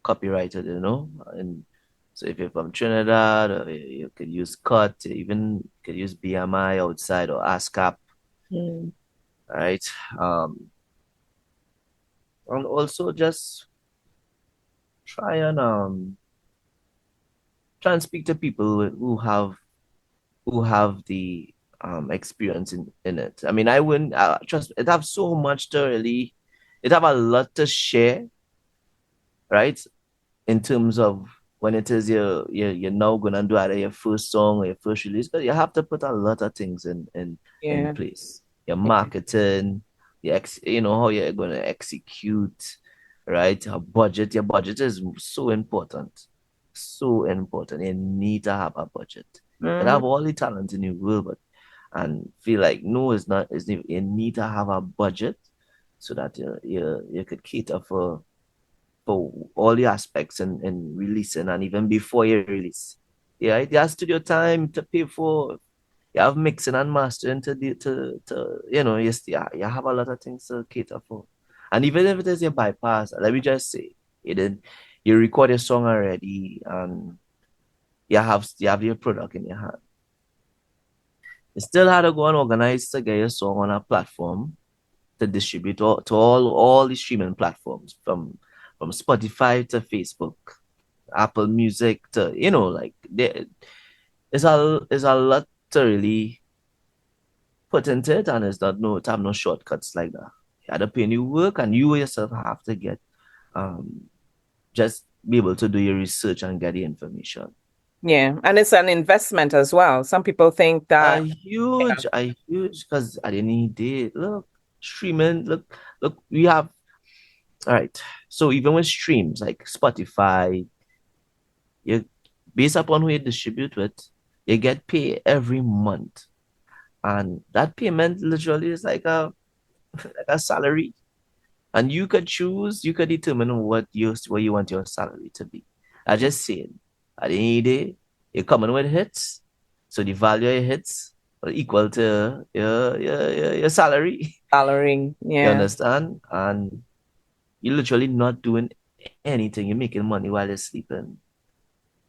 copyrighted, and so if you're from Trinidad, you could use cut, even could use BMI outside or ASCAP, right? And also just try and speak to people who have the experience in it. I mean, I wouldn't trust it have so much to really, it have a lot to share, right? In terms of when it is you're now gonna do either your first song or your first release, but you have to put a lot of things in Yeah. place. Your marketing, how you're gonna execute, right? Your budget is so important. So important. You need to have a budget. You can have all the talent in the world, but and feel like no, it's not. You need to have a budget so that you could cater for all the aspects in releasing and even before you release. Yeah, you have studio time to pay for. You have mixing and mastering you have a lot of things to cater for. And even if it is your bypass, let me just say, you record a song already and you have your product in your hand. You still had to go and organize to get your song on a platform to distribute to all the streaming platforms from Spotify to Facebook, Apple Music to like it's a lot to really put into it, and it's have no shortcuts like that. You had to put in your work, and you yourself have to get just be able to do your research and get the information. Yeah, and it's an investment as well. Some people think that A huge, because at the end of the day, look, streaming, look, we have, all right. So even with streams like Spotify, you based upon who you distribute with, you get paid every month. And that payment literally is like a salary. And you could determine what you want your salary to be. I just saying, at the end of the day, you're coming with hits. So the value of your hits will equal to your salary. Salary, You yeah. understand? And you're literally not doing anything. You're making money while you're sleeping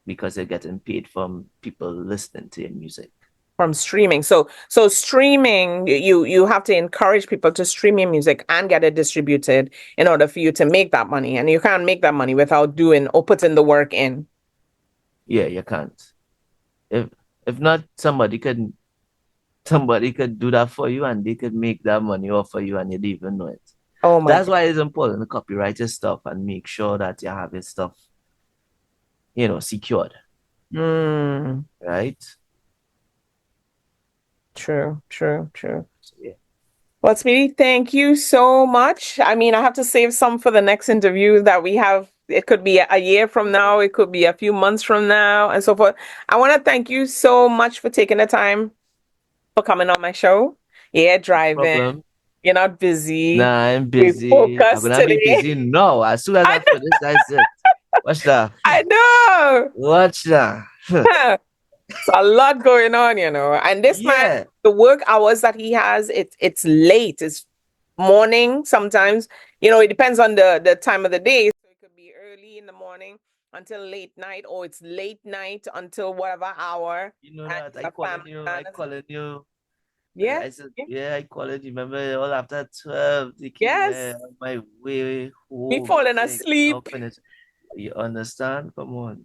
because you're getting paid from people listening to your music. From streaming. So streaming, you have to encourage people to stream your music and get it distributed in order for you to make that money. And you can't make that money without doing or putting the work in. Yeah, you can't. If not, somebody can somebody could do that for you and they could make that money off for you and you didn't even know it. Oh my That's God. why it's important to copyright your stuff and make sure that you have your stuff, secured. Right? True. So, yeah. Well, Speedy, thank you so much. I mean, I have to save some for the next interview that we have. It could be a year from now, it could be a few months from now, and so forth. I want to thank you so much for taking the time for coming on my show. Yeah, driving. Problem. You're not busy. Nah, I'm We busy. I'm focused gonna be today. busy now. As soon as I finish, that's it. Watch that. I know. Watch that. It's a lot going on, And this man, the work hours that he has, it's late. It's morning sometimes. It depends on the time of the day. So it could be early in the morning until late night, or it's late night until whatever hour. You know that I calling you. Yeah. I said, I called you. Remember, all after 12, yes. On my way home. Me falling asleep. You understand? Come on.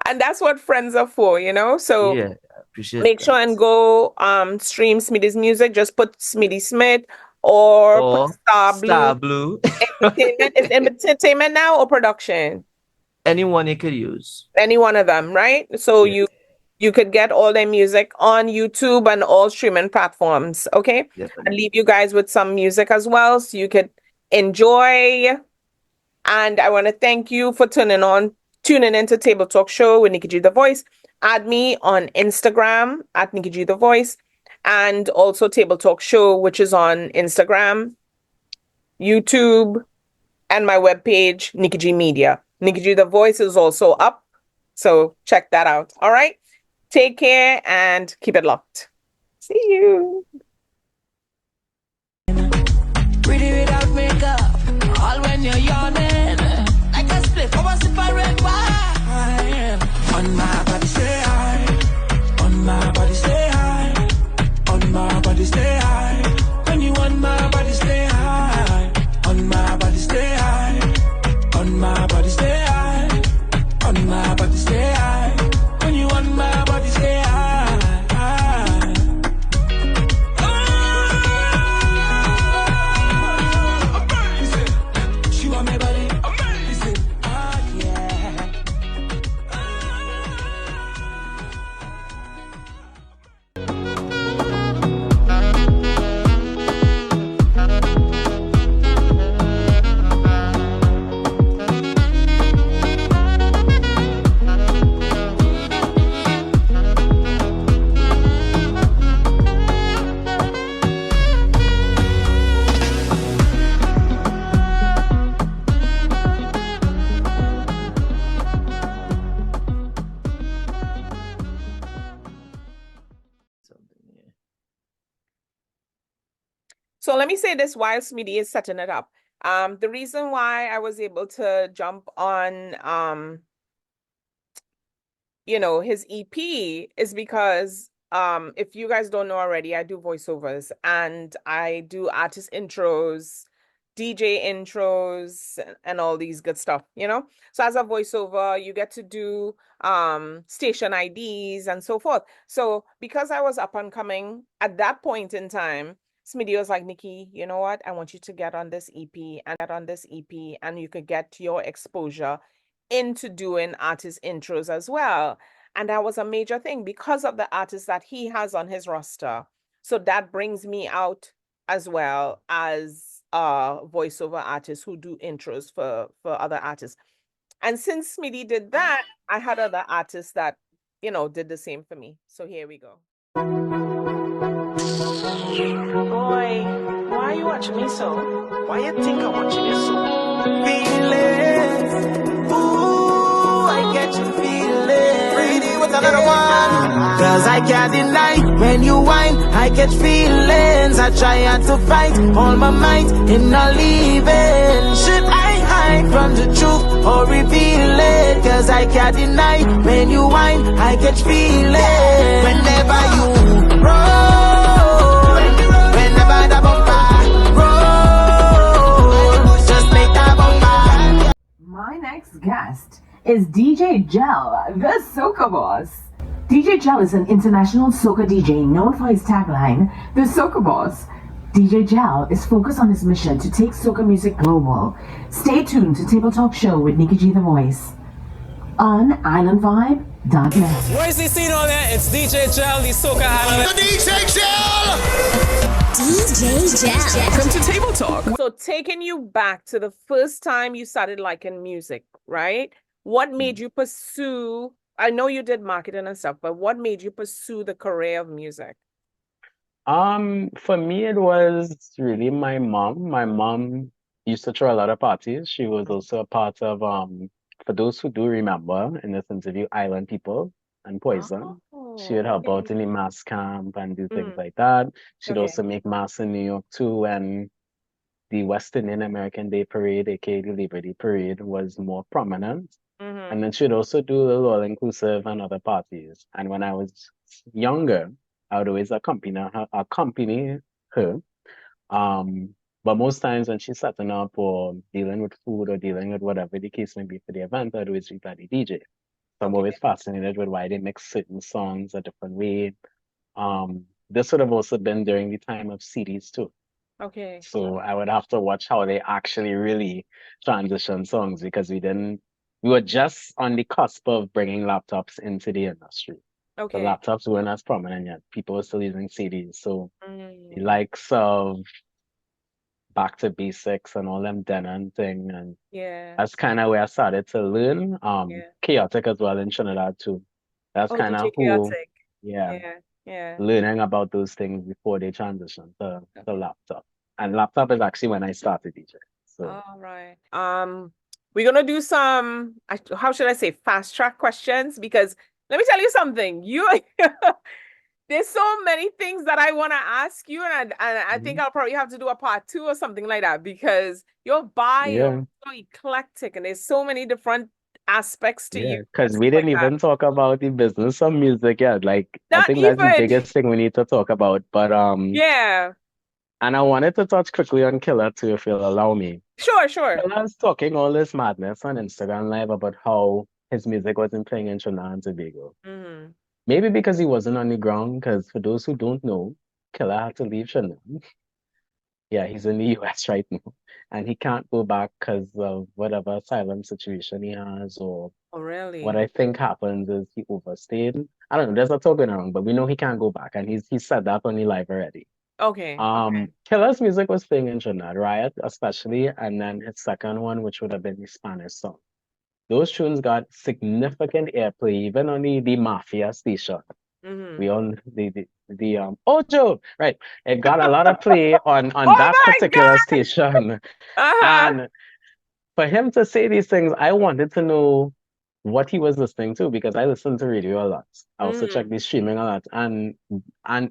And that's what friends are for, So yeah, I appreciate make sure and go stream Smitty's music. Just put Smitty Smith or put Star Blue. Entertainment. Is entertainment now or production? Anyone you could use. Any one of them, right? So you could get all their music on YouTube and all streaming platforms. Okay. Definitely. And leave you guys with some music as well, so you could enjoy. And I want to thank you for tuning into Table Talk Show with Nikki G The Voice. Add me on Instagram at Nikki G The Voice, and also Table Talk Show, which is on Instagram, YouTube, and my webpage, Nikki G Media. Nikki G The Voice is also up, so check that out. All right, take care and keep it locked. See you. Pretty without makeup, all when you're yawning. Like a split from a separate wine. On my body stay high. On my body stay high. On my body stay high. When you on my body stay high. On my body stay high. On my body stay high. On my body stay high. When you on my body stay high. So let me say this while Smitty is setting it up. The reason why I was able to jump on, his EP is because, if you guys don't know already, I do voiceovers and I do artist intros, DJ intros, and all these good stuff, So as a voiceover, you get to do station IDs and so forth. So because I was up and coming at that point in time, Smitty was like, Nikki, you know what? I want you to get on this EP and you could get your exposure into doing artist intros as well. And that was a major thing because of the artists that he has on his roster. So that brings me out as well as voiceover artists who do intros for other artists. And since Smitty did that, I had other artists that, did the same for me. So here we go. Boy, why are you watching me so? Why you think I'm watching you so? Feelings, ooh, I get you feeling. Pretty with another one. Cause I can't deny when you whine, I catch feelings. I try hard to fight all my might in not leaving. Should I hide from the truth or reveal it? Cause I can't deny when you whine, I catch feelings. Whenever you roll. My next guest is DJ Gel, the Soca Boss. DJ Gel is an international soca DJ known for his tagline, The Soca Boss. DJ Gel is focused on his mission to take soca music global. Stay tuned to Table Talk Show with Nikki G The Voice on islandvibe.net. Where's the scene on there? It's DJ Gel, the Soca Island. The DJ Gel! DJ Gel. Welcome to Table Talk. So taking you back to the first time you started liking music, right? What made you pursue, I know you did marketing and stuff, but what made you pursue the career of music? For me, it was really my mom. My mom used to throw a lot of parties. She was also a part of, for those who do remember in this interview, Island People and Poison. She would help out in the mass camp and do things like that. She'd also make mass in New York too, and the West Indian American Day Parade, aka the Labor Day Parade, was more prominent. And then she'd also do the All Inclusive and other parties. And when I was younger, I would always accompany her. But most times when she's setting up or dealing with food or dealing with whatever the case may be for the event, I'd always be the DJ. So I'm always fascinated with why they mix certain songs a different way. This would have also been during the time of CDs too. Okay. So I would have to watch how they actually really transition songs because we were just on the cusp of bringing laptops into the industry. Okay. The laptops weren't as prominent yet. People were still using CDs. So the likes of Back to Basics and all them Denon thing. And that's kind of where I started to learn. Chaotic as well in Trinidad too. That's kind of who, learning about those things before they transition to laptop. And laptop is actually when I started DJ. So. All right. We're gonna do some, how should I say, fast track questions, because let me tell you something. There's so many things that I want to ask you, and I think I'll probably have to do a part 2 or something like that, because your bio is so eclectic and there's so many different aspects to you. Because we didn't even talk about the business of music yet. Like, I think that's the biggest thing we need to talk about. But and I wanted to touch quickly on Killer too, if you'll allow me. Sure. I was talking all this madness on Instagram Live about how his music wasn't playing in Trinidad and Tobago. Maybe because he wasn't on the ground, because for those who don't know, Killer had to leave Trinidad. Yeah, he's in the US right now. And he can't go back because of whatever asylum situation he has, or what I think happens is he overstayed. I don't know, there's a talk going around, but we know he can't go back, and he said that on the live already. Okay. Killer's music was playing in Trinidad, Riot especially, and then his second one, which would have been the Spanish song. Those tunes got significant airplay, even on the Mafia station. We own the Ojo, right? It got a lot of play on that particular station. And for him to say these things, I wanted to know what he was listening to, because I listen to radio a lot. I also check the streaming a lot. And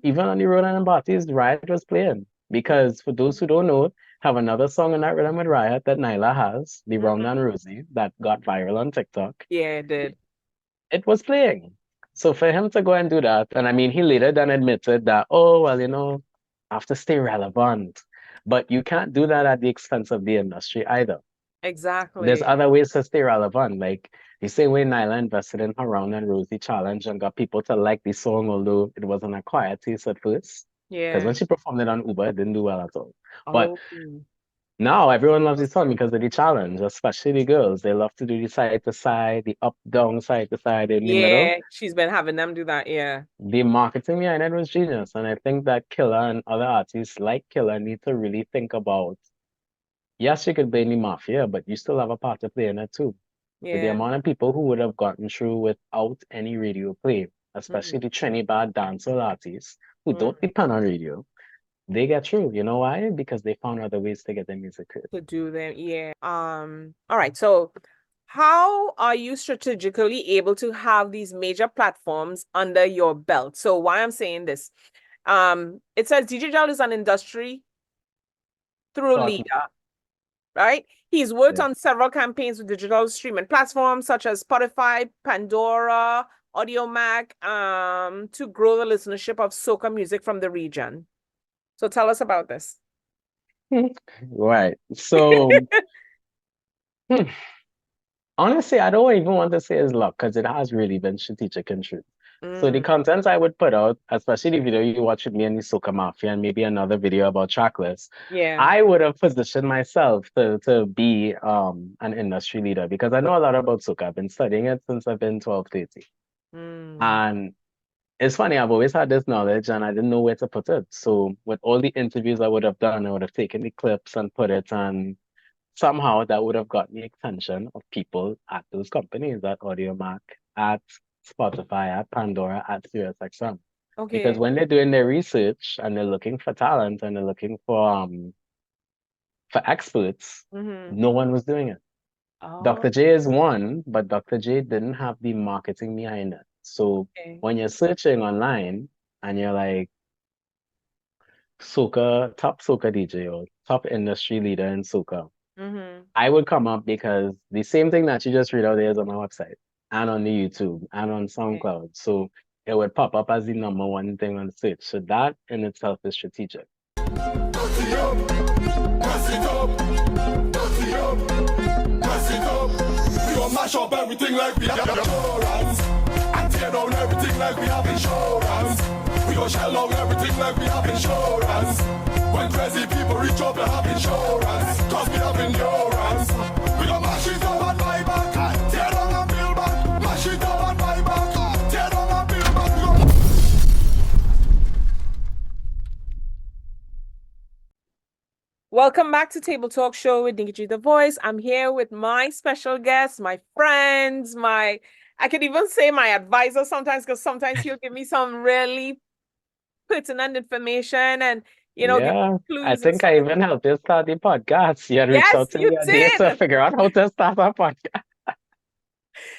even on the road and parties, Riot was playing. Because for those who don't know, have another song in that rhythm with Riot that Nyla has, the Round and Rosie, that got viral on TikTok. Yeah, it did. It was playing. So for him to go and do that, and I mean, he later then admitted that, oh, well, I have to stay relevant. But you can't do that at the expense of the industry either. Exactly. There's other ways to stay relevant. Like the same way Nyla invested in her Round and Rosie challenge and got people to like the song, although it wasn't a quiet taste at first. Yeah. Because when she performed it on Uber, it didn't do well at all. But now everyone loves the song because of the challenge, especially the girls. They love to do the side to side, the up, down, side to side, in the middle. Yeah, she's been having them do that, yeah. The marketing behind it was genius. And I think that Killer and other artists like Killer need to really think about, yes, you could blame the Mafia, but you still have a part to play in it too. With the amount of people who would have gotten through without any radio play, especially the Trinidad dancehall artists who don't depend on radio, they get through. You know why? Because they found other ways to get their music heard. To do them, yeah. All right. So how are you strategically able to have these major platforms under your belt? So why I'm saying this, it says DJ Jal is an industry through leader, right? He's worked on several campaigns with digital streaming platforms such as Spotify, Pandora, AudioMac, to grow the listenership of soca music from the region. So tell us about this. Right. So honestly, I don't even want to say it's luck, because it has really been strategic and true. So the content I would put out, especially the video you watch with me and the Soca Mafia, and maybe another video about tracklist, Yeah. I would have positioned myself to be an industry leader because I know a lot about soca. I've been studying it since I've been 12, 13. And it's funny, I've always had this knowledge and I didn't know where to put it. So with all the interviews I would have done, I would have taken the clips and put it, and somehow that would have gotten the attention of people at those companies, at AudioMac, at Spotify, at Pandora, at SiriusXM. Because Okay. when they're doing their research and they're looking for talent and they're looking for experts, no one was doing it. Dr. Oh, J is one, but Dr. J didn't have the marketing behind it. So okay. when you're searching online and you're like soca, top soca DJ or top industry leader in soca, I would come up because the same thing that you just read out there is on my website and on the YouTube and on SoundCloud. So it would pop up as the number one thing on the search. So that in itself is strategic. Mash up everything like we have insurance, and tear down everything like we have insurance. We go shell out everything like we have insurance. When crazy people reach up, they have insurance, cause we have endurance. We go mash it up and buy back, tear down and build back. Mash it up and buy back, tear down and build back. Welcome back to Table Talk Show with Nikki G, the voice. I'm here with my special guests, my friends, I could even say my advisor sometimes, because sometimes he'll give me some really pertinent information and, give Yeah, clues I and think stuff. I even helped you start the podcast. You had reached Yes, out to you me a day to did. figure out how to start a podcast.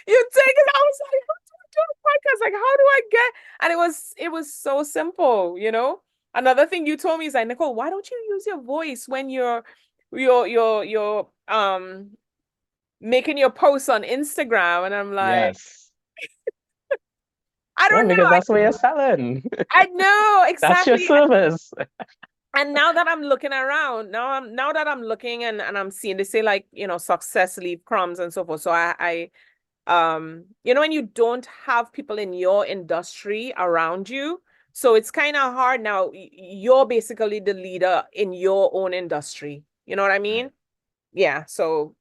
You did, because I was like, how do I do a podcast? Like, how do I get? And it was so simple, Another thing you told me is like, Nicole, why don't you use your voice when you're making your posts on Instagram? And I'm like, Yes. I Yeah, don't know. because that's what you're selling. I know That's your exactly. service. And now that I'm looking around, now that I'm looking and I'm seeing, they say like, success leave crumbs and so forth. So I when you don't have people in your industry around you, so it's kind of hard now. You're basically the leader in your own industry. You know what I mean? Yeah. So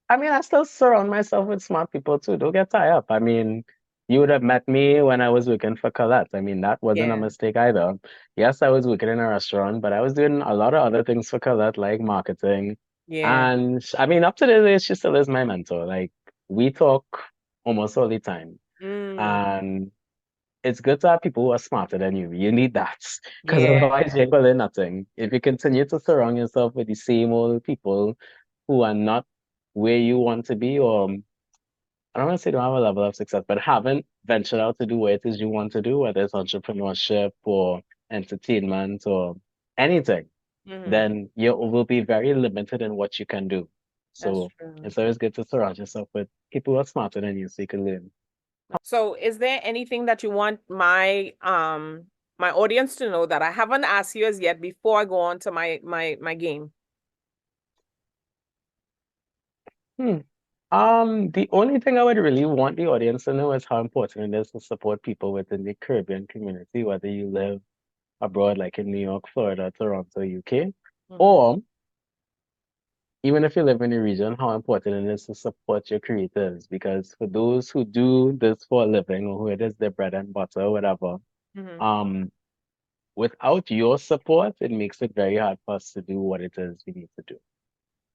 I mean, I still surround myself with smart people too. Don't get tied up. I mean, you would have met me when I was working for Colette. I mean, that wasn't a yeah. mistake either. Yes, I was working in a restaurant, but I was doing a lot of other things for Colette, like marketing. Yeah. And I mean, up to this day, she still is my mentor. Like, we talk almost all the time. And it's good to have people who are smarter than you. You need that. Because Yeah. otherwise, you ain't gonna learn nothing. If you continue to surround yourself with the same old people who are not where you want to be, or I don't want to say don't have a level of success, but haven't ventured out to do what it is you want to do, whether it's entrepreneurship or entertainment or anything, then you will be very limited in what you can do. That's So true. it's always good to surround yourself with people who are smarter than you so you can learn. So is there anything that you want my audience to know that I haven't asked you as yet before I go on to my game? The only thing I would really want the audience to know is how important it is to support people within the Caribbean community, whether you live abroad, like in New York, Florida, Toronto, UK, or even if you live in the region, how important it is to support your creators. Because for those who do this for a living or who it is their bread and butter or whatever, without your support, it makes it very hard for us to do what it is we need to do.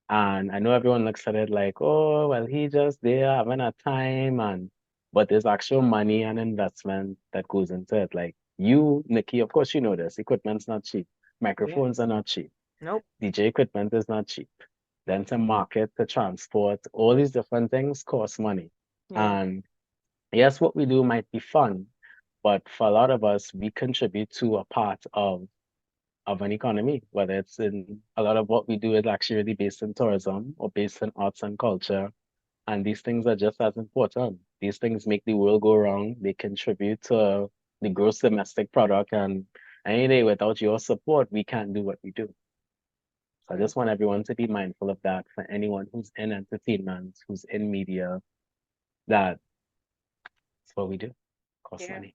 And I know everyone looks at it like, oh, well, he just there having a time, but there's actual money and investment that goes into it. Like you, Nikki, of course you know this. Equipment's not cheap. Microphones are not cheap. Nope. DJ equipment is not cheap. Then to market, to transport, all these different things cost money. Yeah. And yes, what we do might be fun, but for a lot of us, we contribute to a part of an economy, whether it's in a lot of what we do is actually really based in tourism or based in arts and culture. And these things are just as important. These things make the world go round. They contribute to the gross domestic product. And any day without your support, we can't do what we do. So I just want everyone to be mindful of that for anyone who's in entertainment, who's in media, that it's what we do. Costs money.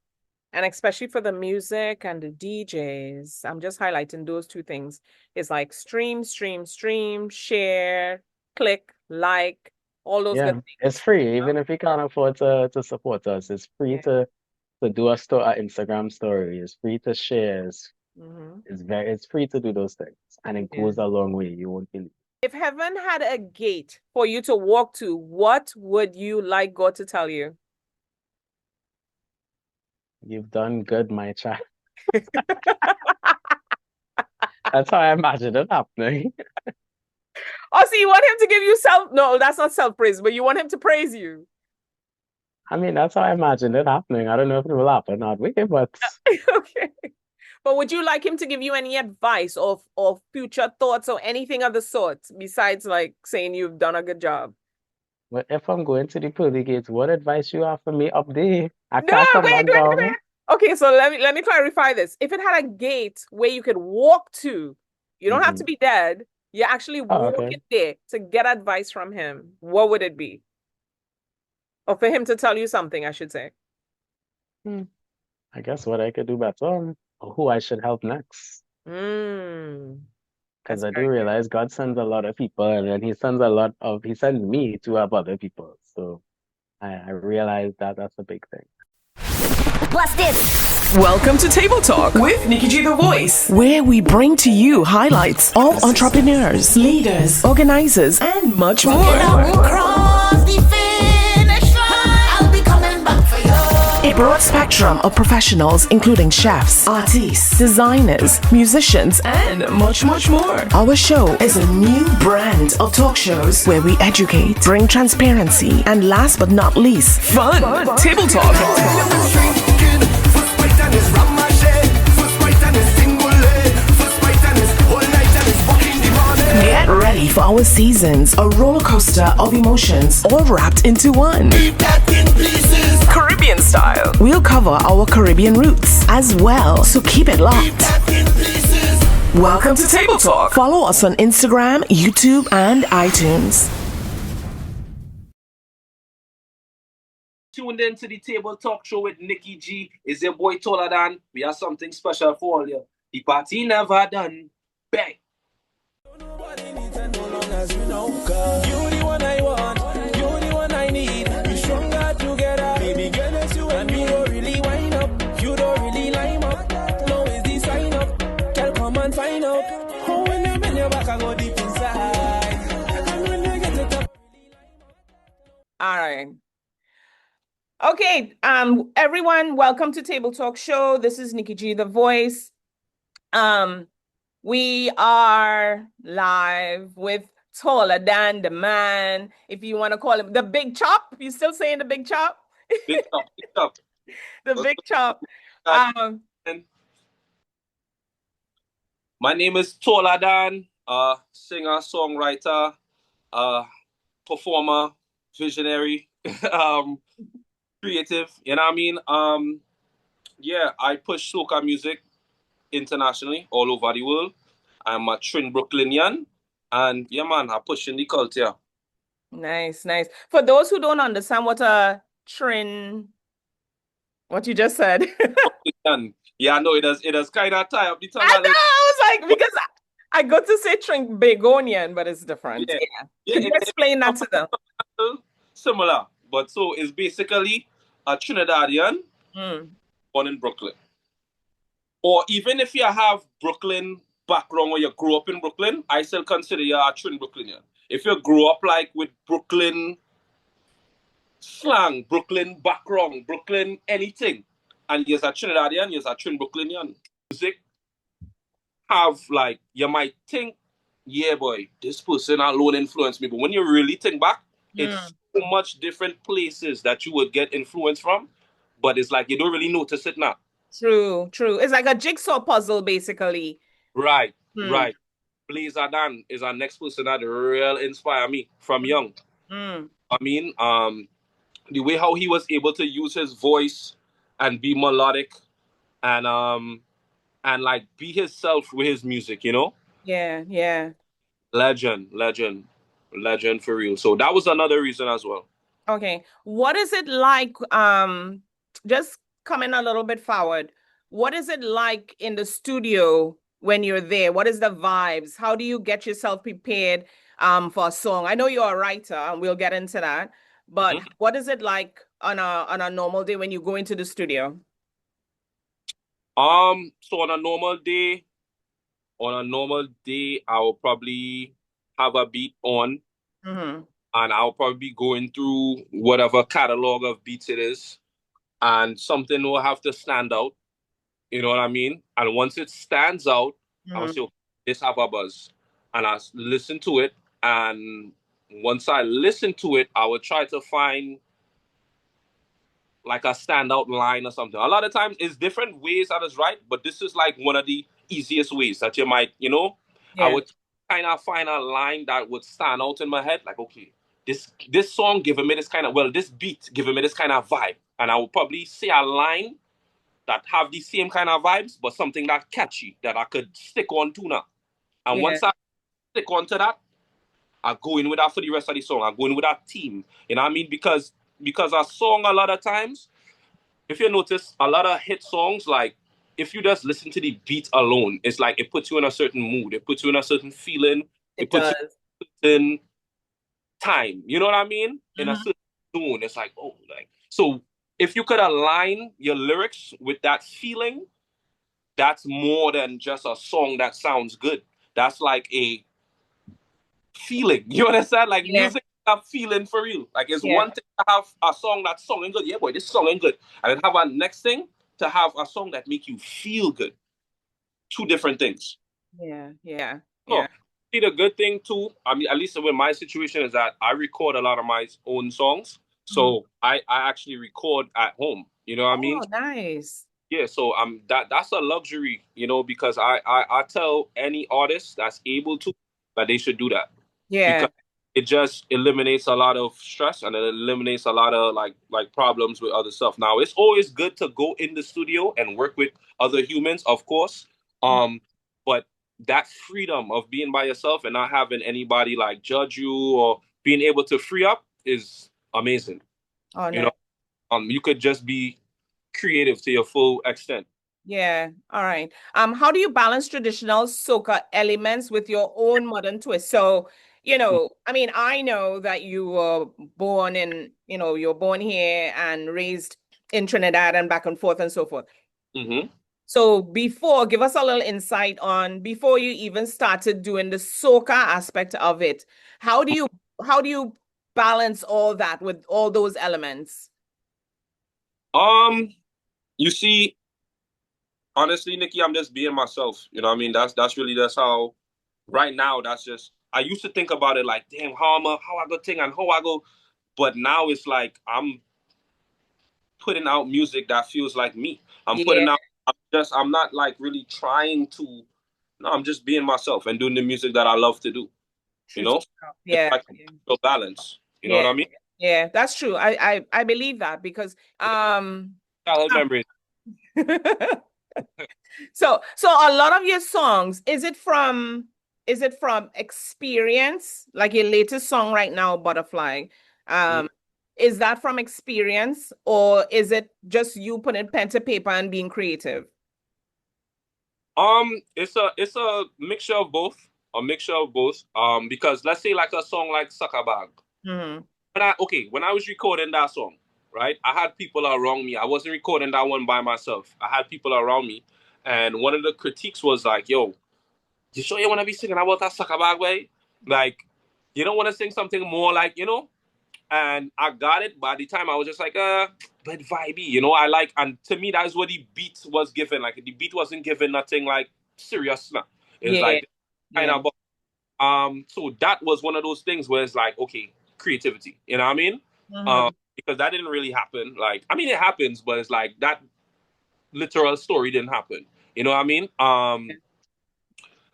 And especially for the music and the DJs, I'm just highlighting those two things. It's like stream, share, click, like, all those good things. It's free. Even if you can't afford to support us, it's free to do a Instagram story. It's free to share. It's free to do those things. And it goes a long way. You won't believe. If heaven had a gate for you to walk to, what would you like God to tell you? You've done good, my child. That's how I imagine it happening. Oh, so you want him to give you no, that's not self-praise, but you want him to praise you. I mean, that's how I imagine it happening. I don't know if it will happen, not way, but okay. But would you like him to give you any advice or future thoughts or anything of the sort besides like saying you've done a good job? Well, if I'm going to the pearly gates, what advice you have for me up there? I can't come back down. Okay, so let me clarify this. If it had a gate where you could walk to, you don't have to be dead. You're actually walking there to get advice from him. What would it be? Or for him to tell you something, I should say. I guess what I could do better, or who I should help next. Because I do realize God sends a lot of people, and then he sends me to help other people. So I realize that that's a big thing. Plus this. Welcome to Table Talk with Nikki G the Voice, where we bring to you highlights of entrepreneurs, leaders, organizers, and much more. A broad spectrum of professionals, including chefs, artists, designers, musicians, and much more. Our show is a new brand of talk shows where we educate, bring transparency, and last but not least, fun. Table Talk. Get ready for our seasons, a roller coaster of emotions, all wrapped into one. Caribbean style. We'll cover our Caribbean roots as well, so keep it locked. Welcome to Table Talk. Follow us on Instagram, YouTube, and iTunes. Tuned in to the Table Talk Show with Nikki G. Is your boy taller than? We have something special for all you. The party never done. Bang. Nobody needs and no long as you know, cause you the one I want, you the one I need. We stronger together, baby girl, it's you and you don't really wind up, you don't really line up. No is the sign up, girl, come and find out. Oh, when you bend your back, I go deep inside. And when you get it up, all right. Okay, everyone, welcome to Table Talk Show. This is Nikki G the Voice. We are live with Taller Than the Man, if you want to call him the Big Chop. You still saying the Big Chop? Big Chop. The Big Chop. My name is Taller Than, singer, songwriter, performer, visionary, creative. You know what I mean? I push soca music internationally, all over the world. I'm a Trin Brooklynian, and yeah, man, I'm pushing the culture. Nice. For those who don't understand what a Trin, what you just said. Yeah, no, it does kind of tie up the tongue. I know, I was like, because I got to say Trin Begonian, but it's different. Yeah. Could you explain that to them? Similar, but so it's basically a Trinidadian born in Brooklyn. Or even if you have Brooklyn background or you grew up in Brooklyn, I still consider you a Trin Brooklynian. If you grew up like with Brooklyn slang, Brooklyn background, Brooklyn anything, and you're a Trinidadian, you're a Trin Brooklynian. Music have like, you might think, yeah boy, this person alone influenced me, but when you really think back, it's so much different places that you would get influence from, but it's like you don't really notice it now. True. It's like a jigsaw puzzle, basically. Right. Blazer Dan is our next person that really inspired me from young. I mean, the way how he was able to use his voice and be melodic and like be himself with his music, you know? Yeah. Legend for real. So that was another reason as well. Okay. What is it like? Just coming a little bit forward, what is it like in the studio when you're there? What is the vibes? How do you get yourself prepared for a song? I know you're a writer, and we'll get into that. But what is it like on a normal day when you go into the studio? So on a normal day, I will probably have a beat on, Mm-hmm. and I'll probably be going through whatever catalog of beats it is, and something will have to stand out. You know what I mean? And once it stands out, I will say, okay, this have a buzz, and I listen to it, and once I listen to it, I will try to find like a standout line or something. A lot of times it's different ways that is right, but this is like one of the easiest ways that you might, I would kind of find a line that would stand out in my head. Like, okay, this song giving me this kind of, this beat giving me this kind of vibe. And I would probably say a line that have the same kind of vibes, but something that catchy that I could stick on to now. And once I stick on to that, I go in with that for the rest of the song. I go in with that team. You know what I mean? Because a song a lot of times, if you notice, a lot of hit songs, like if you just listen to the beat alone, it's like it puts you in a certain mood. It puts you in a certain feeling. It puts you in a certain time. You know what I mean? In a certain zone. It's like, oh, like, so if you could align your lyrics with that feeling, that's more than just a song that sounds good. That's like a feeling. You understand? Like music have feeling for real. Like it's one thing to have a song that's songing good. Yeah, boy, this songing good. And then have a next thing to have a song that make you feel good. Two different things. Yeah. So, see, the good thing too, I mean, at least with my situation is that I record a lot of my own songs. So I actually record at home. You know what I mean? Oh, nice. Yeah, so that's a luxury, because I tell any artist that's able to that they should do that. Yeah. Because it just eliminates a lot of stress and it eliminates a lot of like problems with other stuff. Now, it's always good to go in the studio and work with other humans, of course. But that freedom of being by yourself and not having anybody like judge you or being able to free up is amazing. Oh, no. You could just be creative to your full extent. Yeah. All right. How do you balance traditional soca elements with your own modern twist? So, I mean, I know that you were born in, you're born here and raised in Trinidad and back and forth and so forth. So give us a little insight on before you even started doing the soca aspect of it. How do you balance all that with all those elements? You see, honestly, Nikki, I'm just being myself. You know what I mean? That's how right now, that's just I used to think about it like, damn, how I go ting and how I go, but now it's like I'm putting out music that feels like me. I'm not like really trying to, no, I'm just being myself and doing the music that I love to do. Yeah. It's like a balance. You know what I mean? Yeah, that's true. I believe that because memories. So a lot of your songs, is it from experience? Like your latest song right now, Butterfly. Is that from experience or is it just you putting pen to paper and being creative? It's a mixture of both. Because let's say like a song like Sucker Bag. When I was recording that song, right? I had people around me. I wasn't recording that one by myself. I had people around me. And one of the critiques was like, yo, you sure you want to be singing about that Sucker Bag way? Like, you don't want to sing something more like, And I got it. By the time I was just like, but vibey, and to me, that's what the beat was given. Like, the beat wasn't given nothing like serious. Nah. It's like, kind of, so that was one of those things where it's like, okay, creativity, you know what I mean? Because that didn't really happen. Like, I mean, it happens, but it's like that literal story didn't happen. You know what I mean?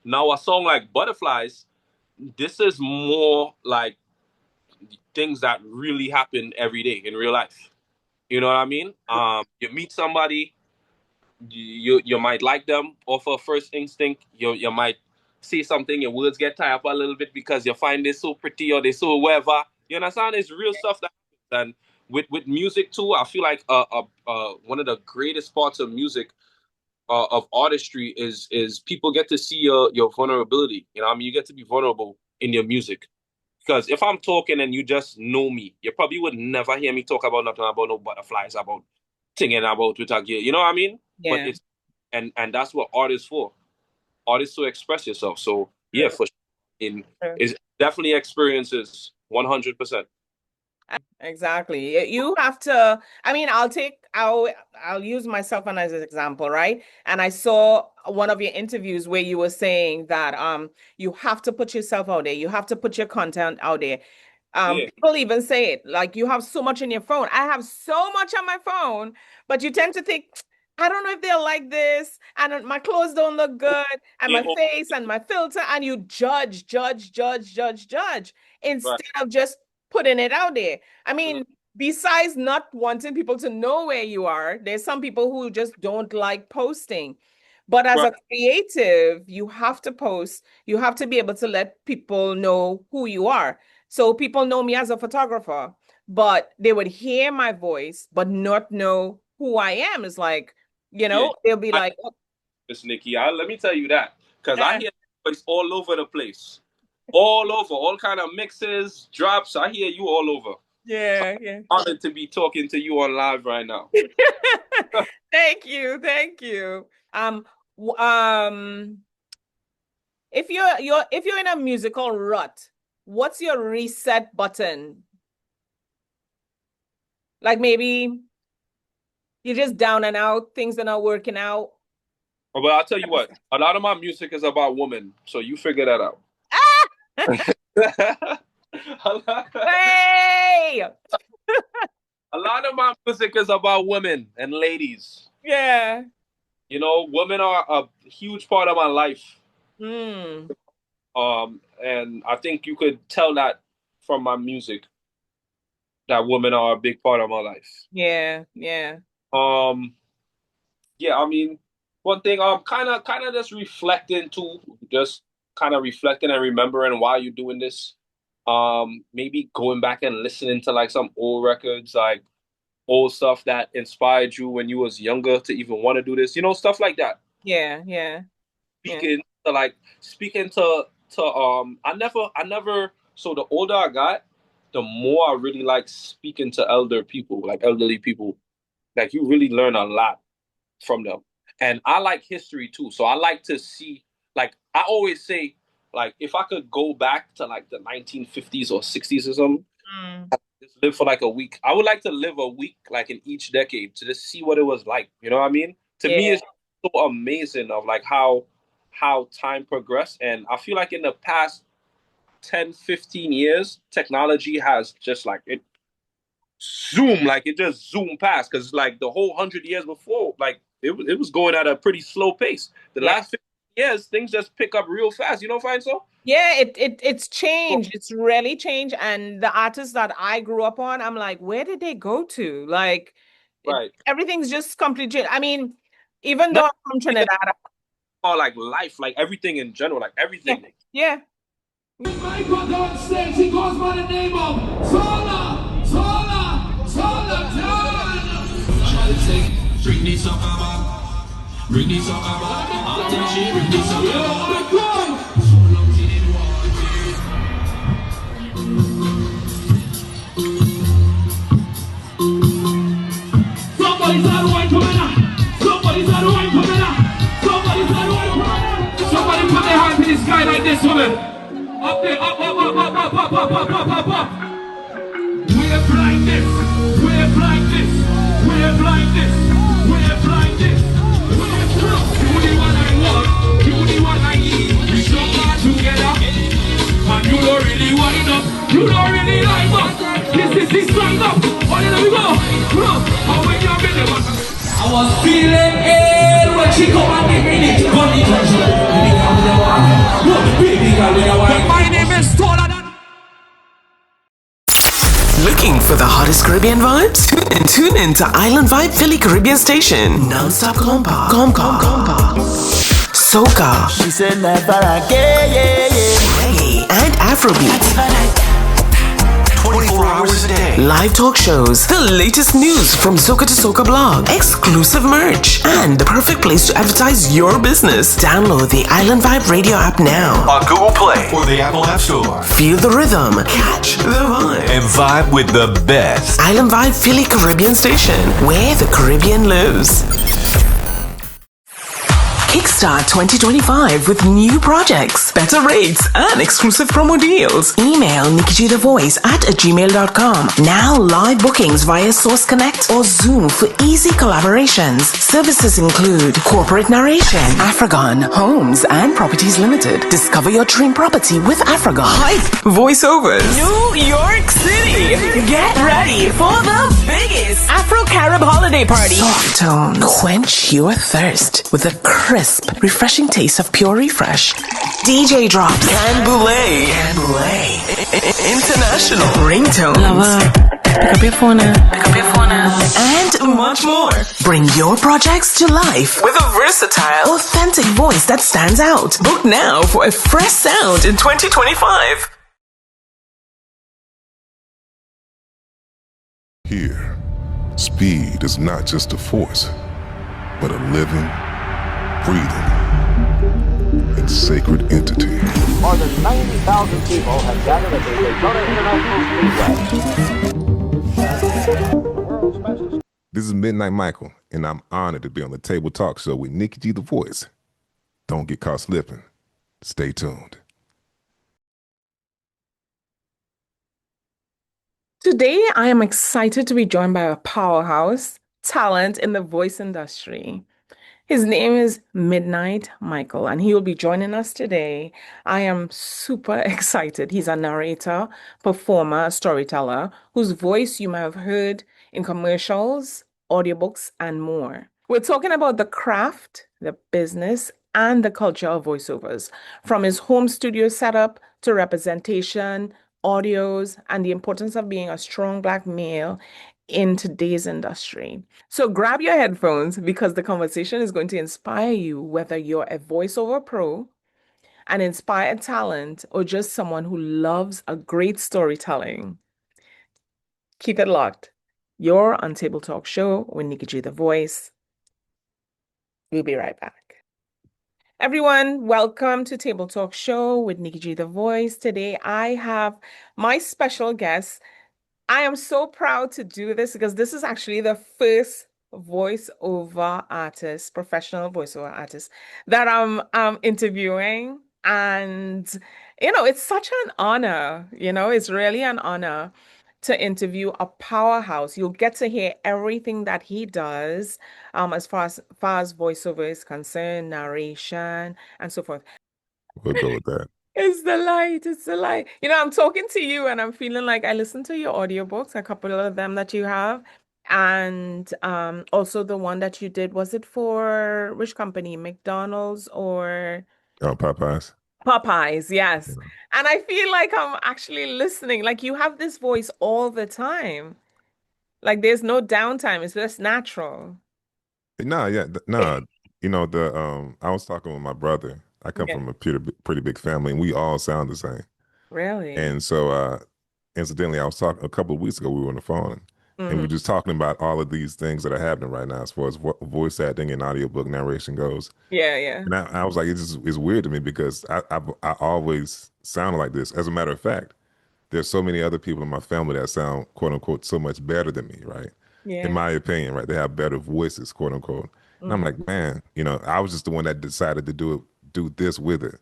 Now a song like Butterflies, this is more like things that really happen every day in real life. You know what I mean? You meet somebody, you might like them off of first instinct. You might say something, your words get tied up a little bit because you find they so pretty or they so whatever. You understand? It's real stuff that happens. And with music too, I feel like one of the greatest parts of music, of artistry, is people get to see your vulnerability. You know what I mean? You get to be vulnerable in your music. Because if I'm talking and you just know me, you probably would never hear me talk about nothing about no butterflies, about singing about with a girl. You know what I mean? Yeah. But it's and that's what art is for. Art is to express yourself. So yeah, for sure. It's definitely experiences 100%. Exactly. You have to, I mean, I'll use myself as an example, right? And I saw one of your interviews where you were saying that you have to put yourself out there. You have to put your content out there. People even say it, like, you have so much in your phone. I have so much on my phone, but you tend to think, I don't know if they'll like this, and my clothes don't look good, and my face and my filter, and you judge instead of just putting it out there. I mean, besides not wanting people to know where you are, there's some people who just don't like posting. But as a creative, you have to post. You have to be able to let people know who you are. So people know me as a photographer, but they would hear my voice, but not know who I am. It's like, they'll be like, oh. Miss Nikki, let me tell you that. Because I hear voice all over the place. All over, all kind of mixes, drops. I hear you all over. Yeah. I'm honored to be talking to you on live right now. Thank you. If you're in a musical rut, what's your reset button? Like, maybe you're just down and out, things are not working out. Oh, but I'll tell you what, a lot of my music is about women, so you figure that out. Hey! A lot of my music is about women and ladies. Yeah. Women are a huge part of my life. Mm. And I think you could tell that from my music, that women are a big part of my life. Yeah. Yeah, I mean, one thing, kind of just reflecting too, just kind of reflecting and remembering why you're doing this. Maybe going back and listening to like some old records, like old stuff that inspired you when you was younger to even want to do this, stuff like that. Yeah. Speaking to I never, so the older I got, the more I really like speaking to elderly people. Like, you really learn a lot from them. And I like history too. So I like to see, like, I always say, like, if I could go back to like the 1950s or 60s or something, just live for like a week. I would like to live a week like in each decade to just see what it was like. You know what I mean? To me, it's so amazing of like how time progressed. And I feel like in the past 10, 15 years, technology has just like it just zoomed past, because like the whole 100 years before, like it was going at a pretty slow pace. The last 50 years, things just pick up real fast. You don't find so? Yeah, it's changed. It's really changed. And the artists that I grew up on, I'm like, where did they go to? Like, everything's just completely changed. I mean, even though I'm from Trinidad, or like life, like everything in general, like everything. Yeah. My brother on stage, he goes by the name of Sola Bring these up, bring these up, bring these up. Somebody's out of wine coming up. Somebody's out of wine coming up. Somebody's out of wine coming up. Somebody put their hands in the sky like this, woman. Up there, up. Wave like this, wave like this, wave like this, wave like this. Wave through. You the one I want, you the one I need. We strong hard together, and you don't really wind up, you don't really line up. This is stand up. Oh, there we go. How when you're in the I was feeling ill when she come and give me the bunny treasure. Baby girl, we are one. My name is taller than. Looking for the hottest Caribbean vibes? Tune in to Island Vibe Philly Caribbean Station. Non-stop compa. Soca. She said never again, Reggae and Afrobeat. 24 24 hours a day. Live talk shows, the latest news from Soca to Soca blog, exclusive merch, and the perfect place to advertise your business. Download the Island Vibe radio app now on Google Play or the Apple App Store. Feel the rhythm, catch the vibe, and vibe with the best. Island Vibe Philly Caribbean station, where the Caribbean lives. Kickstart 2025 with new projects, better rates, and exclusive promo deals. Email nikkijthevoice@gmail.com. Now live bookings via Source Connect or Zoom for easy collaborations. Services include corporate narration, Afragon, Homes and Properties Limited. Discover your dream property with Afragon. Hype, voiceovers, New York City. Get ready for the biggest Afro-Carib holiday party. Soft tones, quench your thirst with a crisp, refreshing taste of pure refresh. DJ drops, Canboulay, International, ringtone, lover, pick up your phone now, and much more. Bring your projects to life with a versatile, authentic voice that stands out. Book now for a fresh sound in 2025. Here, speed is not just a force, but a living, breathing, and sacred entity. More than 90,000 people have gathered at the Daytona International Speedway. This is Midnight Michael, and I'm honored to be on the Table Talk Show with Nikki G, the voice. Don't get caught slipping. Stay tuned. Today, I am excited to be joined by a powerhouse talent in the voice industry. His name is Midnight Michael, and he will be joining us today. I am super excited. He's a narrator, performer, storyteller, whose voice you may have heard in commercials, audiobooks, and more. We're talking about the craft, the business, and the culture of voiceovers, from his home studio setup to representation, audios, and the importance of being a strong Black male in today's industry. So grab your headphones because the conversation is going to inspire you, whether you're a voiceover pro, an inspired talent, or just someone who loves a great storytelling. Keep it locked. You're on Table Talk Show with Nikki G, the voice. We'll be right back. Everyone, welcome to Table Talk Show with Nikki G, the voice. Today I have my special guest. I am so proud to do this because this is actually the first voiceover artist, professional voiceover artist that I'm interviewing. And, it's such an honor, it's really an honor to interview a powerhouse. You'll get to hear everything that he does as far as voiceover is concerned, narration, and so forth. We'll go with that. It's the light. It's the light. I'm talking to you and I'm feeling like I listened to your audiobooks, a couple of them that you have. And also the one that you did, was it for which company? McDonald's or? Oh, Popeyes. Popeyes, yes. Yeah. And I feel like I'm actually listening. Like you have this voice all the time. Like there's no downtime. It's just natural. No, yeah, no. I was talking with my brother. I come from a pretty big family, and we all sound the same. Really? And so, incidentally, I was talking a couple of weeks ago. We were on the phone, and we were just talking about all of these things that are happening right now, as far as voice acting and audiobook narration goes. Yeah, yeah. And I was like, it's weird to me because I always sounded like this. As a matter of fact, there's so many other people in my family that sound quote unquote so much better than me, right? Yeah. In my opinion, right? They have better voices, quote unquote. And I'm like, man, I was just the one that decided to do this with it,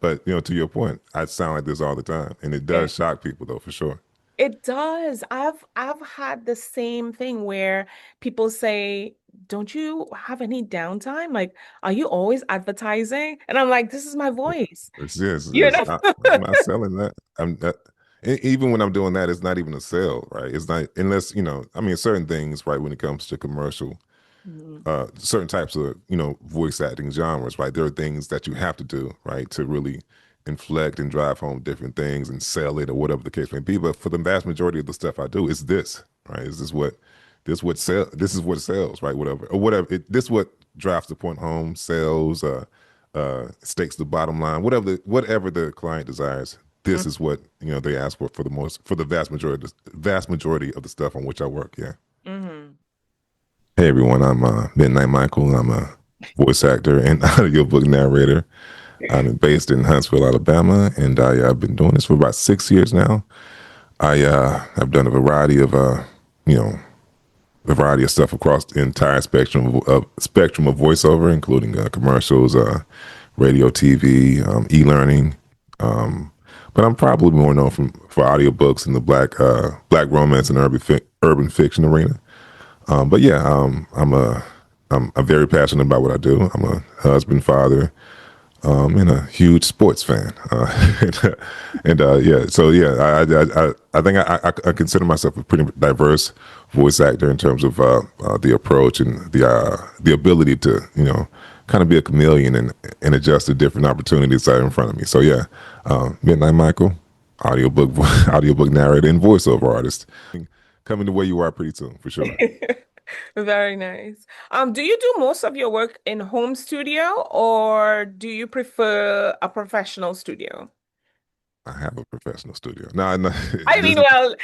But to your point, I sound like this all the time, and it does shock people, though, for sure. It does. I've had the same thing where people say, "Don't you have any downtime? Like, are you always advertising?" And I'm like, "This is my voice." Yes. I'm not selling that. Even when I'm doing that, it's not even a sale, right? It's not unless certain things, right? When it comes to commercial. Certain types of voice acting genres, right? There are things that you have to do, right, to really inflect and drive home different things and sell it or whatever the case may be. But for the vast majority of the stuff I do, it's this, right? This is what sells, right? This is what drives the point home, sells, stakes the bottom line, whatever the client desires this is what they ask for the vast majority of the stuff on which I work. Yeah. Mm-hmm. Hey everyone, I'm Midnight Michael. I'm a voice actor and audiobook narrator. I'm based in Huntsville, Alabama, and I've been doing this for about 6 years now. I've done a variety of stuff across the entire spectrum of voiceover, including commercials, radio, TV, e-learning. But I'm probably more known for audiobooks in the black romance and urban fiction arena. But yeah, I'm very passionate about what I do. I'm a husband, father, and a huge sports fan. Yeah, so yeah, I think I consider myself a pretty diverse voice actor in terms of the approach and the ability to kind of be a chameleon and adjust to different opportunities that are in front of me. So yeah, Midnight Michael, audiobook audiobook narrator and voiceover artist, coming to where you are pretty soon for sure. Very nice. Do you do most of your work in home studio or do you prefer a professional studio? I have a professional studio. No, no. I mean, well,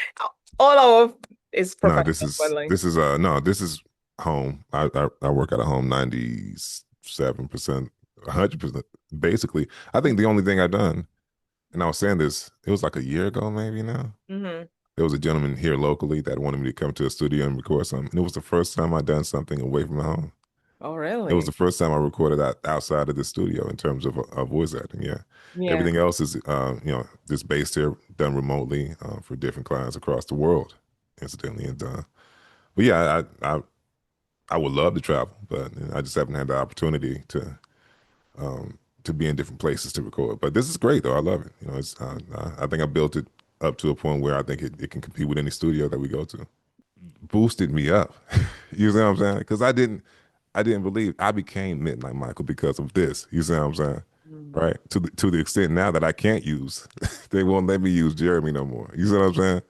all our is No, professional, but like, this is home. I work at a home 97%, 100%. Basically, I think the only thing I've done, and I was saying this, it was like a year ago, maybe now. mm-hmm. There was a gentleman here locally that wanted me to come to a studio and record something. And it was the first time I'd done something away from my home. Oh, It was really? the first time I recorded outside of the studio in terms of voice acting. Yeah. Yeah. Everything else is, just based here, done remotely for different clients across the world, incidentally. And but yeah, I would love to travel, but I just haven't had the opportunity to be in different places to record. But this is great, though. I love it. It's I think I built it up to a point where I think it can compete with any studio that we go to. Boosted me up. You see what I'm saying? Because I didn't believe I became Midnight Michael because of this. You see what I'm saying? Right? To the extent now that I can't use, they won't let me use Jeremy no more. You see what I'm saying?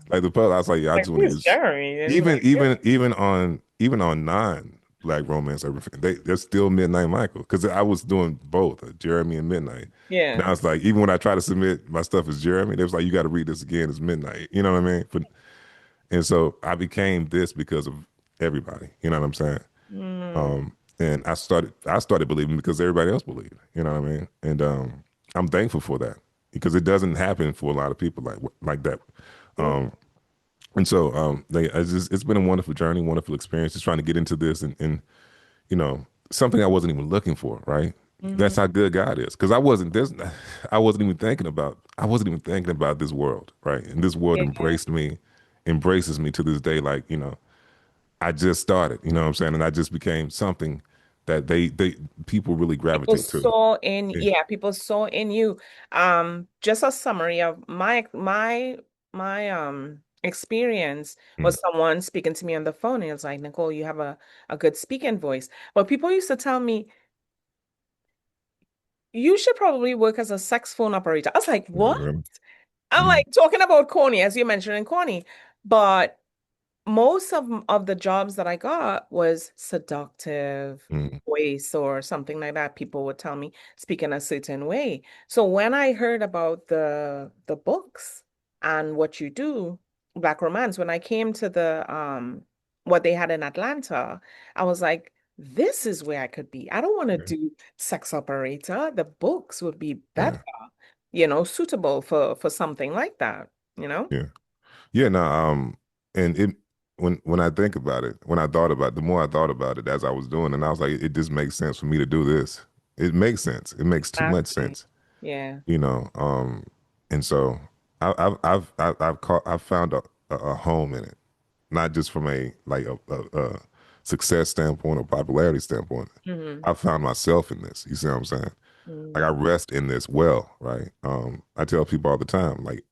Like the public, I was like, yeah, I just want to Who's use Jeremy? And even on non-black romance, everything they're still Midnight Michael because I was doing both Jeremy and Midnight. Yeah. Now it's like even when I try to submit my stuff as Jeremy, they was like, you got to read this again as Midnight. You know what I mean? And so I became this because of everybody. You know what I'm saying? And I started believing because everybody else believed. You know what I mean? And I'm thankful for that because it doesn't happen for a lot of people like that. And so it's been a wonderful journey, wonderful experience, just trying to get into this and something I wasn't even looking for, right? That's how good God is. Because I wasn't even thinking about this world, right? And this world embraces me to this day. Like, I just started, you know what I'm saying? And I just became something that people really people gravitate to. saw in people saw in you. Just a summary of my experience was someone speaking to me on the phone and it was like, Nicole, you have a good speaking voice. But people used to tell me, you should probably work as a sex phone operator. I was like, what? I'm like talking about corny, as you mentioned in corny. But most of the jobs that I got was seductive voice or something like that. People would tell me speak in a certain way. So when I heard about the books and what you do, Black Romance, when I came to the what they had in Atlanta, I was like, this is where I could be. I don't want to do sex operator. The books would be better, suitable for something like that, Yeah. Yeah, no, and it when I think about it, when I thought about it, the more I thought about it as I was doing, and I was like, it just makes sense for me to do this. It makes sense. It makes too much sense. Yeah. And so I've found a home in it, not just from a success standpoint or popularity standpoint. I found myself in this. You see what I'm saying? Like I rest in this well, right? I tell people all the time, like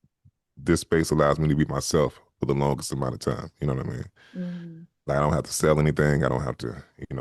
this space allows me to be myself for the longest amount of time. You know what I mean? Like I don't have to sell anything. I don't have to, I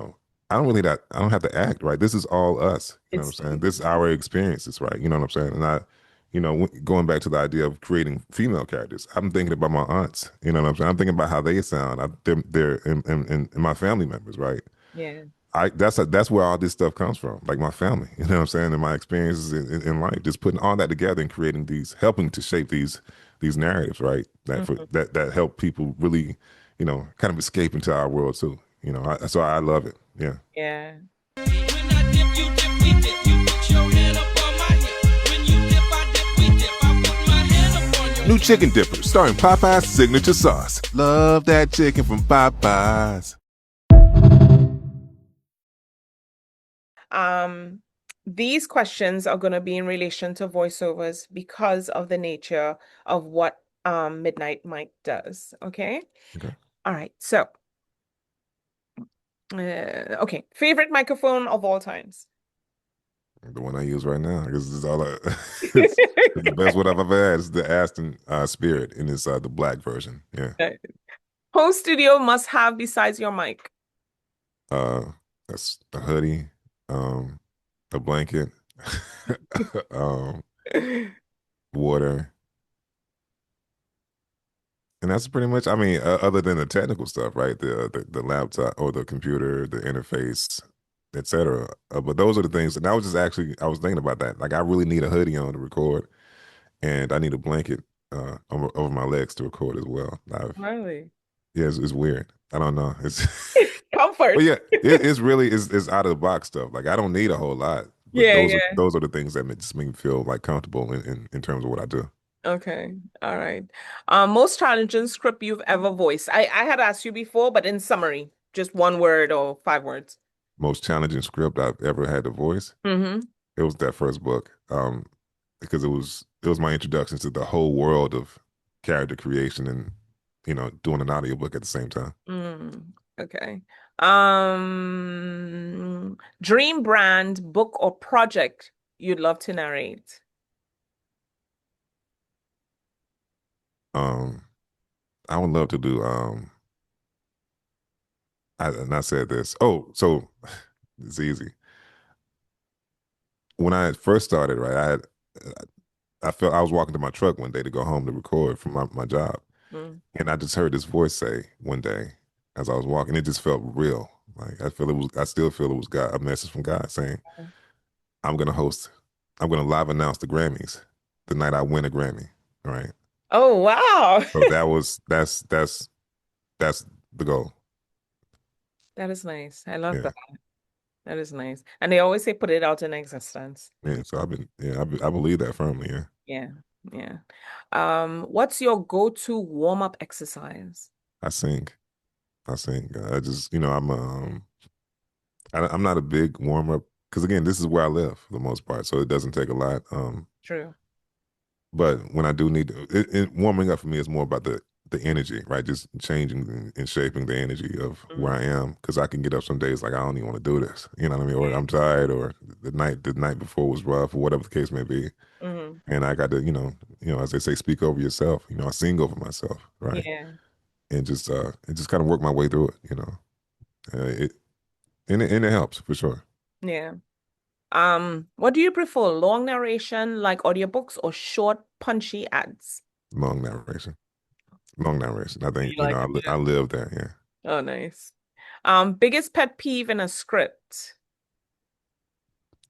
don't have to act, right? This is all us. You know what I'm saying? This is our experiences, right? You know what I'm saying? And going back to the idea of creating female characters, I'm thinking about my aunts. You know what I'm saying? I'm thinking about how they sound. They're in my family members, right? Yeah. that's where all this stuff comes from. Like my family, you know what I'm saying, and my experiences in life, just putting all that together and creating helping to shape these narratives, right? That help people really, kind of escape into our world too. So I love it. Yeah. Yeah. New chicken dippers starring Popeye's signature sauce. Love that chicken from Popeye's. These questions are going to be in relation to voiceovers because of the nature of what Midnight Mike does. Okay. All right. So, okay. Favorite microphone of all times? The one I use right now, because it's all it's the best one I've ever had. Is the Aston Spirit, and it's the black version. Yeah. Home studio must have besides your mic. That's the hoodie, a blanket, water, and that's pretty much. I mean, other than the technical stuff, right? The laptop or the computer, the interface, etc. But those are the things. And I was thinking about that. Like, I really need a hoodie on to record, and I need a blanket over my legs to record as well. Really? Yeah, it's weird. I don't know. It's comfort. But yeah, it's really it's out of the box stuff. Like, I don't need a whole lot. But those are the things that just make me feel like comfortable in terms of what I do. Okay. All right. Most challenging script you've ever voiced. I had asked you before, but in summary, just one word or 5 words. Most challenging script I've ever had to voice. Mm-hmm. It was that first book. Because it was my introduction to the whole world of character creation and doing an audiobook at the same time. Okay. Dream brand, book, or project you'd love to narrate. I would love to do I said this. Oh, so it's easy. When I first started, right, I felt I was walking to my truck one day to go home to record from my job. And I just heard this voice say one day as I was walking, it just felt real. Like, I still feel it was God, a message from God saying, I'm gonna live announce the Grammys the night I win a Grammy. Right. Oh, wow. So that's the goal. That is nice. I love that. That is nice. And they always say put it out in existence. Yeah, so I believe that firmly, yeah. Yeah. Yeah. What's your go-to warm-up exercise? I sing. I just, I'm not a big warm-up because, again, this is where I live for the most part, so it doesn't take a lot. True. But when I do need to, warming up for me is more about the energy, right? Just changing and shaping the energy of where I am, because I can get up some days like I don't even want to do this, you know what I mean? Or I'm tired, or the night before was rough, or whatever the case may be. And I got to, as they say, speak over yourself. I sing over myself, right? Yeah. And just kind of work my way through it, and it helps for sure. Yeah. What do you prefer? Long narration like audiobooks or short, punchy ads? Long narration. I think, I live there, yeah. Oh, nice. Biggest pet peeve in a script?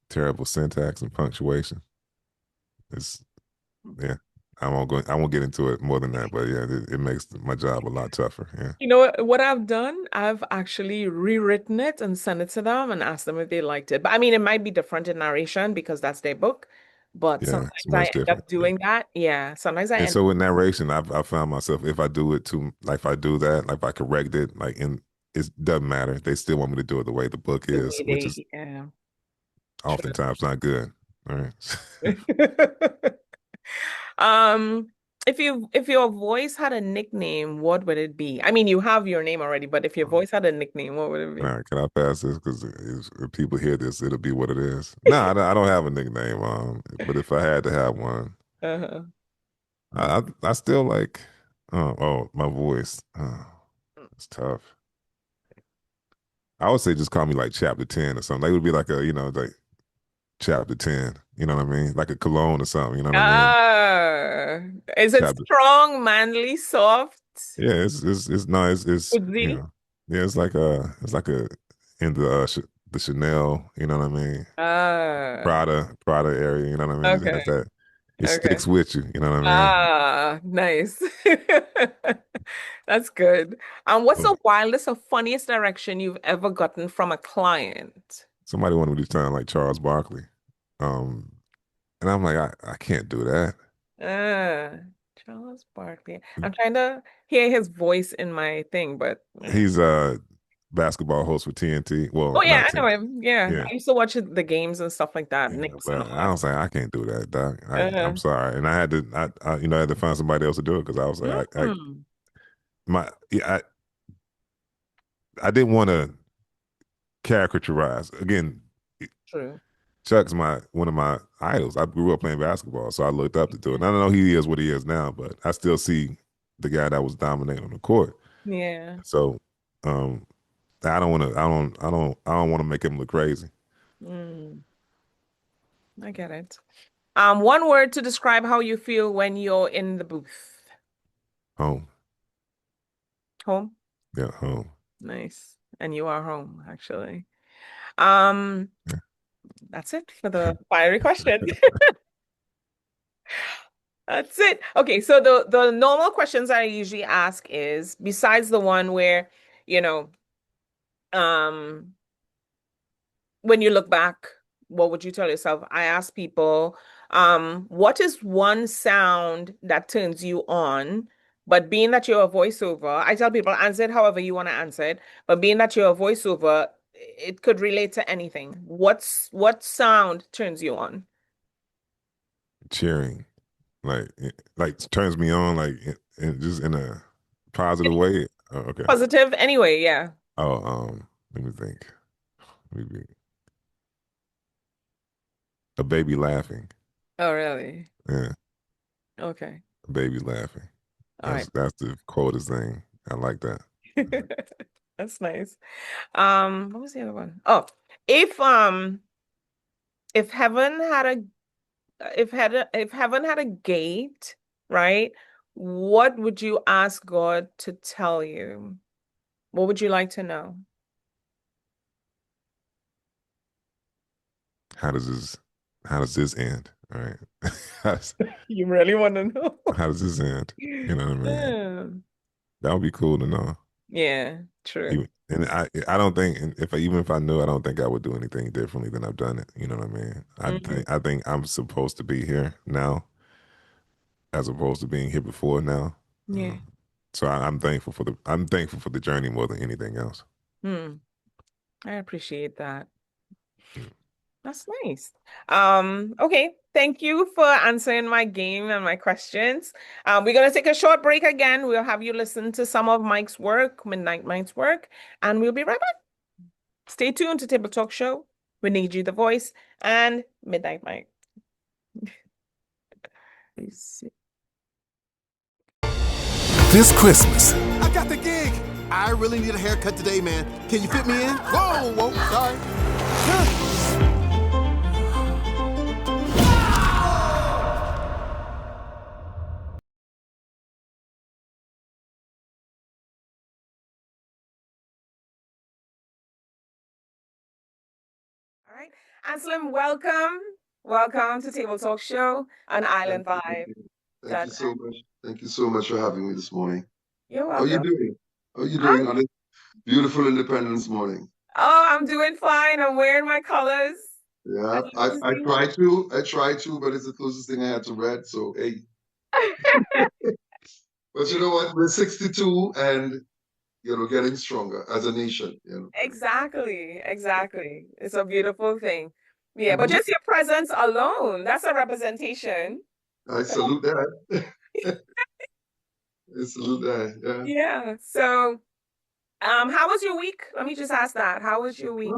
Terrible syntax and punctuation. I won't get into it more than that, but yeah, it makes my job a lot tougher. Yeah. You know what I've done? I've actually rewritten it and sent it to them and asked them if they liked it. But I mean, it might be different in narration because that's their book. But sometimes I end up doing that. Yeah. Sometimes I end up. So with narration, I found myself, if I do it too, like if I do that, like if I correct it, like it doesn't matter. They still want me to do it the way the book is, which is oftentimes not good. All right. If your voice had a nickname, what would it be? I mean, you have your name already, but if your voice had a nickname, what would it be? All right, can I pass this? Because if people hear this, it'll be what it is. No, I don't have a nickname. But if I had to have one, I still like. My voice. It's tough. I would say just call me like Chapter 10 or something. Like, it would be like like Chapter 10. You know what I mean? Like a cologne or something. You know what I mean? Is it strong, manly, soft? Yeah, it's yeah, it's like a in the the Chanel, you know what I mean? Ah, Prada area, you know what I mean? It has okay. that. It Okay. sticks with you, you know what I mean? Ah, nice. That's good. What's the wildest or funniest direction you've ever gotten from a client? Somebody wanted me to sound like Charles Barkley. Um, and I'm like, I can't do that. Uh, Charles Barkley. I'm trying to hear his voice in my thing, but He's a basketball host for TNT. Well, oh yeah, not I know TNT. him. Yeah, Yeah. I used to watch the games and stuff like that, Yeah, Knicks and but all I that. was like, I can't do that, Doc. Uh, I'm sorry, and I had to, I had to find somebody else to do it because I was like, yeah, I didn't want to caricaturize. Again, True. Chuck's one of my idols. I grew up playing basketball, so I looked up to it. And I don't know he is what he is now, but I still see the guy that was dominating on the court. Yeah. So, I don't want to. I don't want to make him look crazy. I get it. One word to describe how you feel when you're in the booth. Home. Home. Yeah, home. Nice. And you are home, actually. Um, that's it for the fiery question. That's it. Okay, so the normal questions I usually ask is besides the one where, you know, um, when you look back, what would you tell yourself? I ask people, what is one sound that turns you on? But being that you're a voiceover, I tell people answer it however you want to answer it. But being that you're a voiceover, it could relate to anything. What sound turns you on? Cheering, like turns me on, like just in a positive way. Oh, okay. Positive anyway, yeah. Oh, let me think. Maybe a baby laughing. Oh, really? Yeah, Okay. a baby laughing. All right. That's the coldest thing. I like that. That's nice. What was the other one? Oh, if heaven had a if heaven had a gate, right? What would you ask God to tell you? What would you like to know? How does this end? All right. You really want to know? How does this end? You know what I mean? Yeah. That would be cool to know. Yeah, true. And I don't think, and even if I knew, I don't think I would do anything differently than I've done it. You know what I mean? I think I'm supposed to be here now, as opposed to being here before now. Yeah. So I'm thankful for the journey more than anything else. I appreciate that. That's nice. Okay. Thank you for answering my game and my questions. We're gonna take a short break again. We'll have you listen to some of Mike's work, Midnight Mike's work, and we'll be right back. Stay tuned to Table Talk Show with Nikki G, the voice, and Midnight Mike. This Christmas. I got the gig. I really need a haircut today, man. Can you fit me in? Whoa, sorry. All right. Anselm, welcome. Welcome to Table Talk Show on Island Vibe. Thank you so much. Thank you so much for having me this morning. You're How are you welcome. doing? How are you doing on this beautiful Independence morning? Oh, I'm doing fine. I'm wearing my colors. Yeah, I try to, but it's the closest thing I had to red. So hey, but you know what? We're 62 and getting stronger as a nation. Exactly. It's a beautiful thing. Yeah, but just your presence alone, that's a representation. I salute that. I salute that. Yeah. Yeah. So, how was your week? Let me just ask that. How was your week?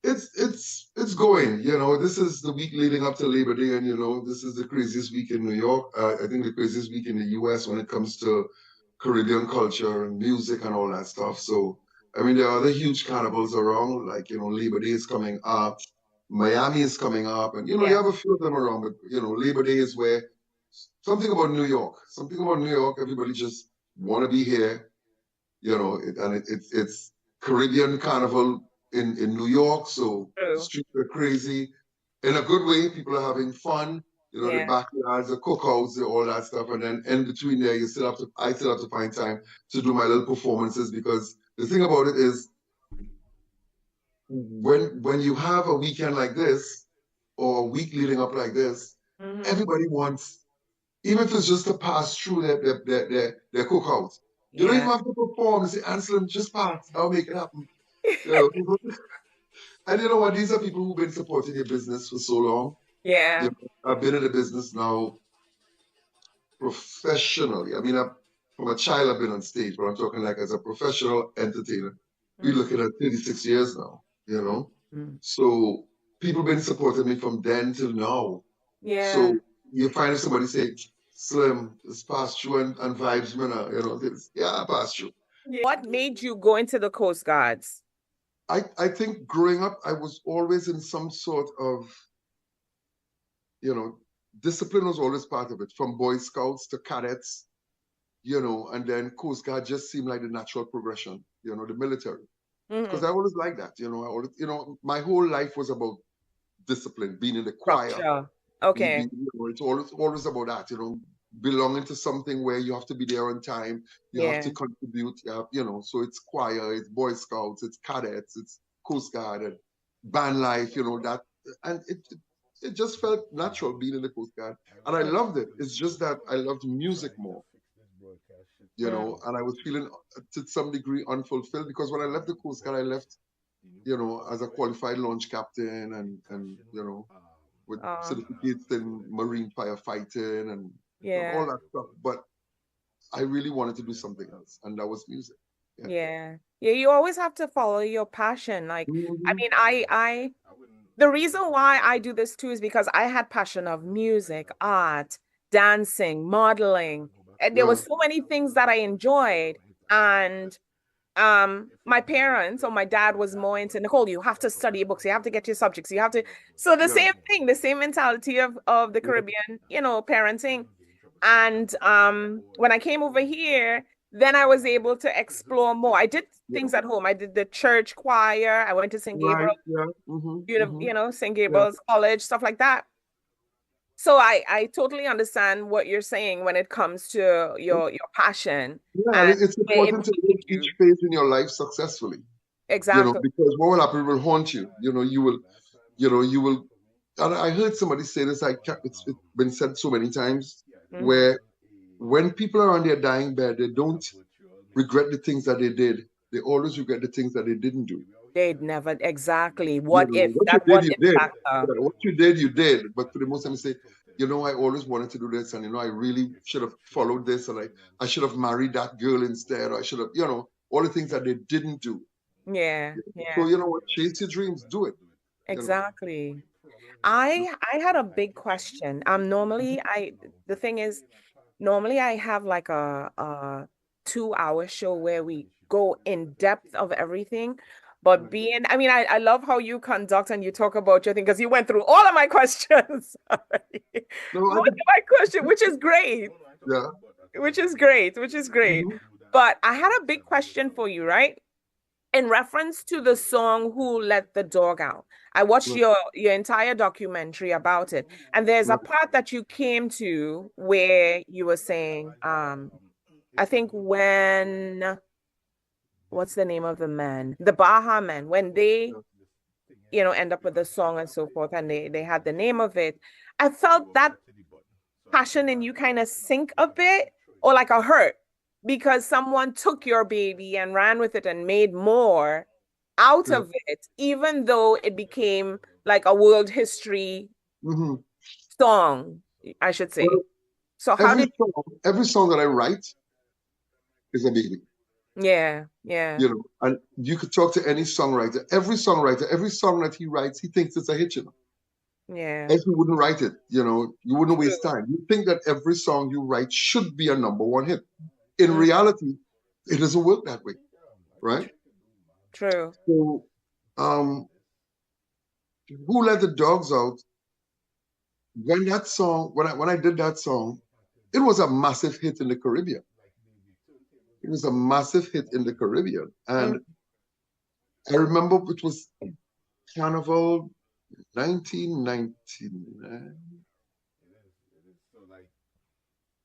It's going. This is the week leading up to Labor Day, and this is the craziest week in New York. I think the craziest week in the U.S. when it comes to Caribbean culture and music and all that stuff. So, I mean, there are other huge carnivals around, like Labor Day is coming up, Miami is coming up, and you have a few of them around. But Labor Day is where something about New York. Everybody just want to be here. And it's Caribbean carnival in New York, so the streets are crazy. In a good way, people are having fun. You know, the backyards, the cookouts, all that stuff. And then in between there, I still have to find time to do my little performances, because the thing about it is when you have a weekend like this or a week leading up like this, everybody wants, even if it's just to pass through their cookouts. You don't even have to perform. You say, Anselm, just pass. I'll make it happen. You know? And you know what? These are people who've been supporting your business for so long. Yeah. You know, I've been in the business now professionally. I mean, from a child, I've been on stage, but I'm talking like as a professional entertainer. We're looking at 36 years now, you know? So people been supporting me from then till now. Yeah. So you find somebody say, Slim, it's past you and vibes, man. You know, yeah, past you. What made you go into the Coast Guards? I think growing up, I was always in some sort of, you know, discipline was always part of it, from Boy Scouts to cadets, you know, and then Coast Guard just seemed like the natural progression, you know, the military. Because I always liked that, you know, my whole life was about discipline, being in the choir. Structure. Okay. You know, it's always about that, you know, belonging to something where you have to be there on time, you have to contribute, you know, so it's choir, it's Boy Scouts, it's cadets, it's Coast Guard, and band life, you know, that, and it just felt natural being in the Coast Guard, and I loved it. It's just that I loved music more, you know, and I was feeling to some degree unfulfilled, because when I left the Coast Guard, I left, you know, as a qualified launch captain, and you know, with certificates in marine firefighting and you know, all that stuff. But I really wanted to do something else, and that was music. Yeah. You always have to follow your passion. Like, I mean, the reason why I do this too is because I had passion of music, art, dancing, modeling, and there were so many things that I enjoyed. And my parents or my dad was more into, Nicole, you have to study your books, you have to get your subjects, you have to. So the same thing, the same mentality of the Caribbean, you know, parenting. And when I came over here, then I was able to explore more. I did things at home. I did the church choir. I went to St. Gabriel, you know, St. Gabriel's College, stuff like that. So I totally understand what you're saying when it comes to your passion. Yeah, it's important to live each phase in your life successfully. Exactly. You know, because what will happen, it will haunt you. You know, you will. And I heard somebody say this. It's been said so many times, where when people are on their dying bed, they don't regret the things that they did. They always regret the things that they didn't do. They'd never, exactly. What if what that you what did, if you did. factor? Yeah, what you did, you did. But for the most time, you say, you know, I always wanted to do this, and you know, I really should have followed this, and I should have married that girl instead, or I should have, you know, all the things that they didn't do. Yeah. So you know what? Chase your dreams, do it. Exactly. You know? I had a big question. Normally the thing is, normally I have like a 2-hour show where we go in depth of everything. But I mean, I love how you conduct and you talk about your thing, because you went through all of my questions. Most of my question, which is great. Yeah. Which is great. But I had a big question for you, right? In reference to the song Who Let the Dog Out. I watched your entire documentary about it. And there's a part that you came to where you were saying, I think what's the name of the man? The Baha Man, when they, you know, end up with the song and so forth, and they had the name of it. I felt that passion in you kind of sink a bit, or like a hurt, because someone took your baby and ran with it and made more out of it, even though it became like a world history song, I should say. So every song that I write is a baby. Yeah. You know, and you could talk to any songwriter. Every song that he writes, he thinks it's a hit, you know. Yeah. Else you wouldn't write it, you know, you wouldn't waste time. You think that every song you write should be a #1 hit. In reality, it doesn't work that way, right? True. So, Who Let the Dogs Out? When that song, when I did that song, it was a massive hit in the Caribbean. It was a massive hit in the Caribbean, and I remember it was Carnival 1999.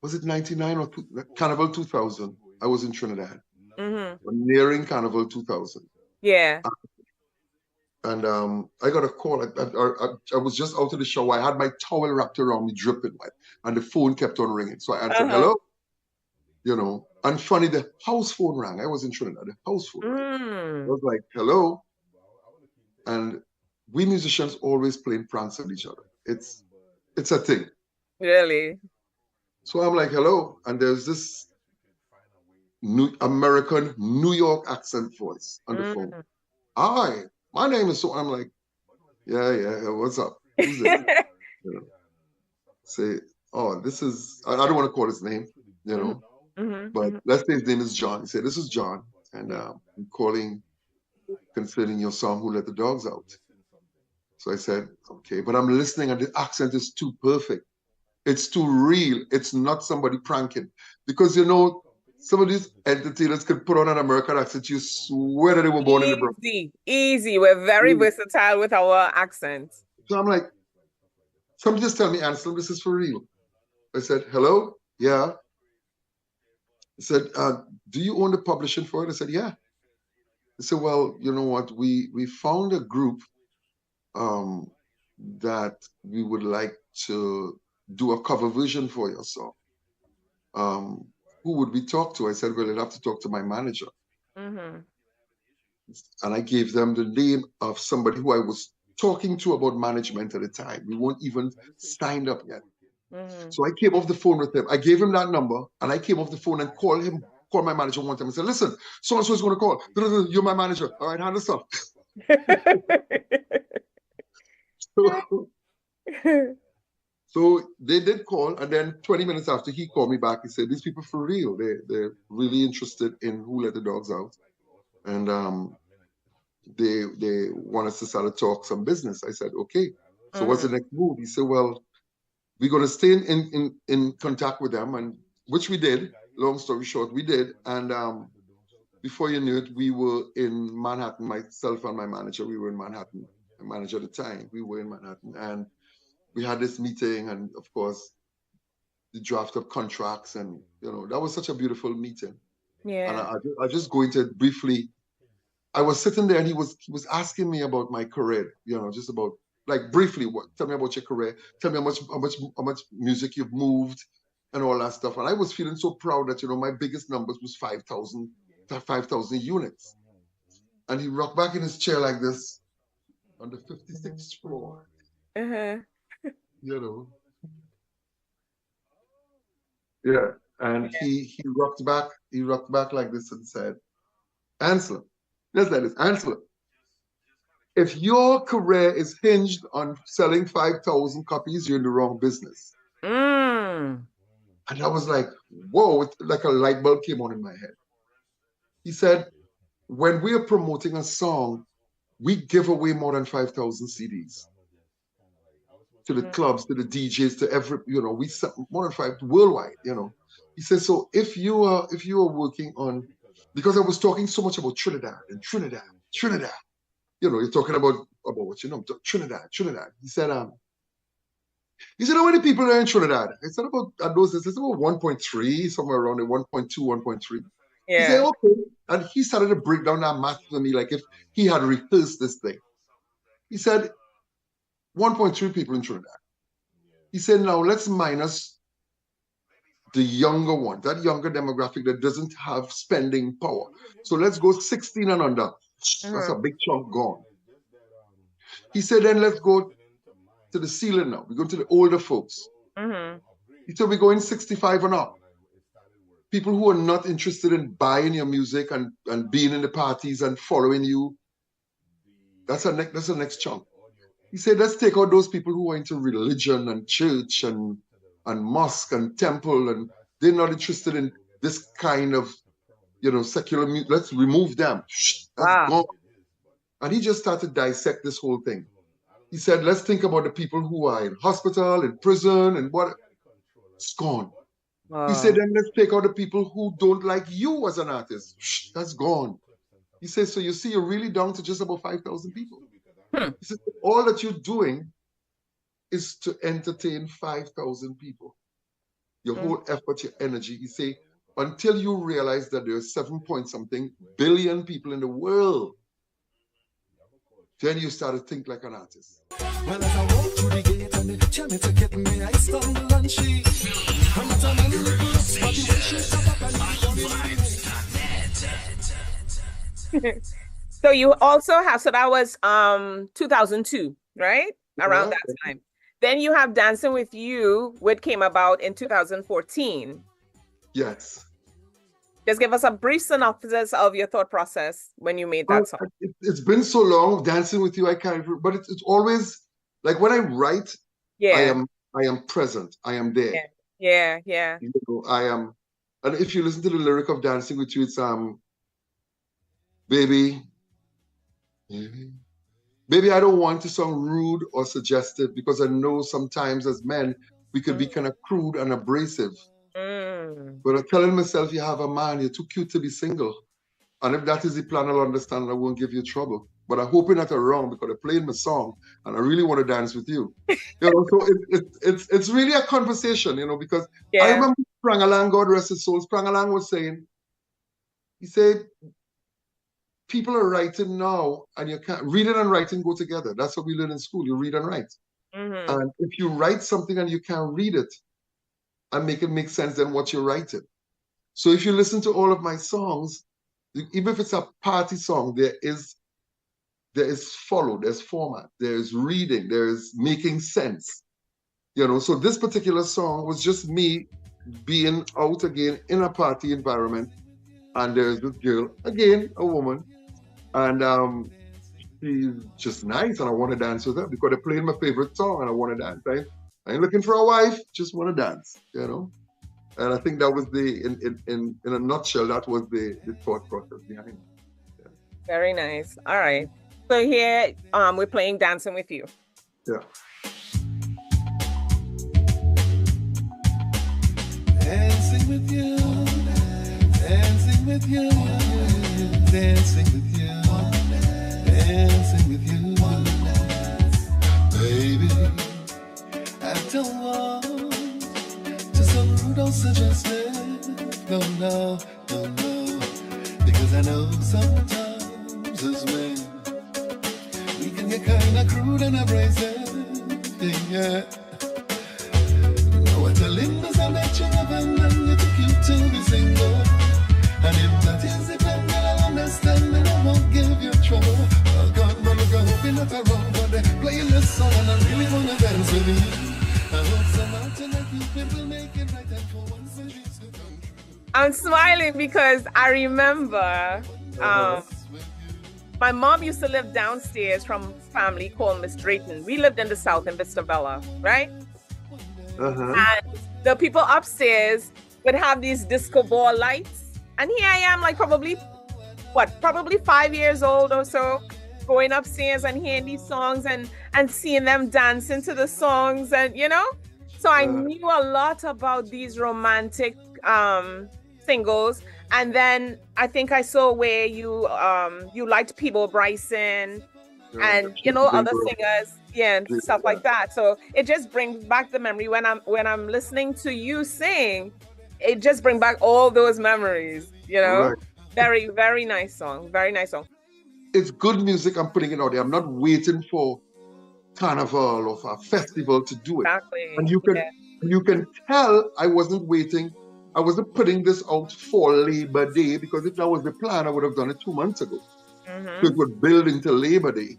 Was it 99 or Carnival 2000? I was in Trinidad. Nearing Carnival 2000. Yeah. And I got a call. I was just out of the shower. I had my towel wrapped around me, dripping wet, and the phone kept on ringing. So I answered, hello? You know, and funny, the house phone rang. I was in Trinidad. The house phone rang. I was like, hello? And we musicians always playing pranks on each other. It's a thing. Really? So I'm like, hello? And there's this American New York accent voice on the phone. Hi, my name is so. I'm like, yeah, what's up? Who's this? You know, say, oh, this is, I don't want to call his name, you know, but let's say his name is John. He said, this is John, and I'm calling concerning your song, Who Let the Dogs Out. So I said, okay, but I'm listening and the accent is too perfect. It's too real. It's not somebody pranking. Because, you know, some of these entertainers could put on an American accent. You swear that they were born in the Bronx. Easy. We're very versatile with our accents. So I'm like, somebody just tell me, Anselm, this is for real. I said, hello? Yeah. I said, do you own the publishing for it? I said, yeah. I said, well, you know what? We found a group that we would like to do a cover version for your song. Who would we talk to? I said, well, I'd have to talk to my manager. And I gave them the name of somebody who I was talking to about management at the time. We weren't even signed up yet. So I came off the phone with him. I gave him that number, and I came off the phone and called my manager one time and said, listen, so-and-so is going to call. You're my manager. All right, handle stuff. So they did call, and then 20 minutes after he called me back, he said, these people for real, they're really interested in Who Let the Dogs Out. And they want us to start to talk some business. I said, okay. So what's the next move? He said, well, we're going to stay in contact with them, and which we did. Long story short, we did. And before you knew it, we were in Manhattan, myself and my manager. We were in Manhattan. My manager at the time, we were in Manhattan. And we had this meeting, and of course, the draft of contracts, and you know, that was such a beautiful meeting. Yeah. And I just go into it briefly. I was sitting there, and he was asking me about my career, you know, just about like briefly, tell me about your career, tell me how much music you've moved, and all that stuff. And I was feeling so proud that, you know, my biggest numbers was 5,000 units. And he rocked back in his chair like this on the 56th floor. You know. Yeah. And he rocked back like this and said, Ansel, just like this, Ansel, if your career is hinged on selling 5,000 copies, you're in the wrong business. And I was like, whoa, like a light bulb came on in my head. He said, when we are promoting a song, we give away more than 5,000 CDs. To the clubs, to the DJs, to every, you know, we sell more than 5 worldwide, you know. He says, so if you are working on, because I was talking so much about Trinidad, you know, you're talking about what, you know, Trinidad. He said, how many people are in Trinidad? I said about, at those days, it's about 1.3, somewhere around there, 1.2, 1.3. Yeah. He said, okay. And he started to break down that math for me, like if he had rehearsed this thing. He said, 1.3 people in Trinidad. He said, now let's minus the younger one, that younger demographic that doesn't have spending power. So let's go 16 and under. That's a big chunk gone. He said, then let's go to the ceiling now. We're going to the older folks. He said, we're going 65 and up. People who are not interested in buying your music and being in the parties and following you. That's the next chunk. He said, let's take out those people who are into religion and church and mosque and temple, and they're not interested in this kind of, you know, secular music. Let's remove them. That's gone. And he just started to dissect this whole thing. He said, let's think about the people who are in hospital, in prison, and what. It's gone. He said, then let's take out the people who don't like you as an artist. That's gone. He says, so you see, you're really down to just about 5,000 people. He says, all that you're doing is to entertain 5,000 people. Your whole effort, your energy. He say, until you realize that there are 7-point-something billion people in the world, then you start to think like an artist. Well, as I walk through the gate and they tell me to get me, I stumble and she. I'm not a man who looks, but the way she stop up and So you also have, so that was 2002, right? Around that time. Then you have Dancing with You, which came about in 2014. Yes. Just give us a brief synopsis of your thought process when you made that song. It's been so long, Dancing with You, I can't, but it's always, like when I write, I am present, I am there. Yeah. You know, I am, and if you listen to the lyric of Dancing with You, it's baby, I don't want to sound rude or suggestive because I know sometimes as men, we could be kind of crude and abrasive. But I'm telling myself, you have a man, you're too cute to be single. And if that is the plan, I'll understand and I won't give you trouble. But I'm hoping that I'm wrong because I played my song and I really want to dance with you. You know, so it's really a conversation, you know, because I remember Prangalang, God rest his soul, Prangalang was saying, he said, people are writing now and you can't, reading and writing go together. That's what we learn in school, you read and write. And if you write something and you can't read it and make it make sense, then what you're writing. So if you listen to all of my songs, even if it's a party song, there is follow, there's format, there's reading, there's making sense. You know, so this particular song was just me being out again in a party environment, and there's this girl, again, a woman, and she's just nice, and I want to dance with her because they're playing my favorite song, and I want to dance. Right? I ain't looking for a wife, just want to dance, you know. And I think that was in a nutshell, that was the thought process behind it. Yeah. Very nice. All right. So here we're playing Dancing with You. Yeah. Dancing with you, dancing with you, dancing with you, dancing with you, baby. I don't want to sound rude or suggestive, no, because I know sometimes as men we can get kind of crude and abrasive, yeah. What a limbs are nature of a man, you're too cute to be single. And if that is the plan, then I'll understand and I won't give you trouble. Oh God, but look, I hope you're not around, but they're playing this song and I really want to dance with you. I hope some mountain like you people make it right and for once it is to come true. I'm smiling because I remember my mom used to live downstairs from a family called Miss Drayton. We lived in the South in Vista Bella, right? And the people upstairs would have these disco ball lights. And here I am, like probably 5 years old or so, going upstairs and hearing these songs and seeing them dancing to the songs, and you know. So I knew a lot about these romantic singles. And then I think I saw where you liked Peebo Bryson and you know other singers, and stuff like that. So it just brings back the memory when I'm listening to you sing. It just brings back all those memories, you know. Right. Very, very nice song. Very nice song. It's good music. I'm putting it out there. I'm not waiting for carnival or for a festival to do it. Exactly. And you can tell I wasn't waiting. I wasn't putting this out for Labor Day, because if that was the plan, I would have done it 2 months ago. So it would build into Labor Day.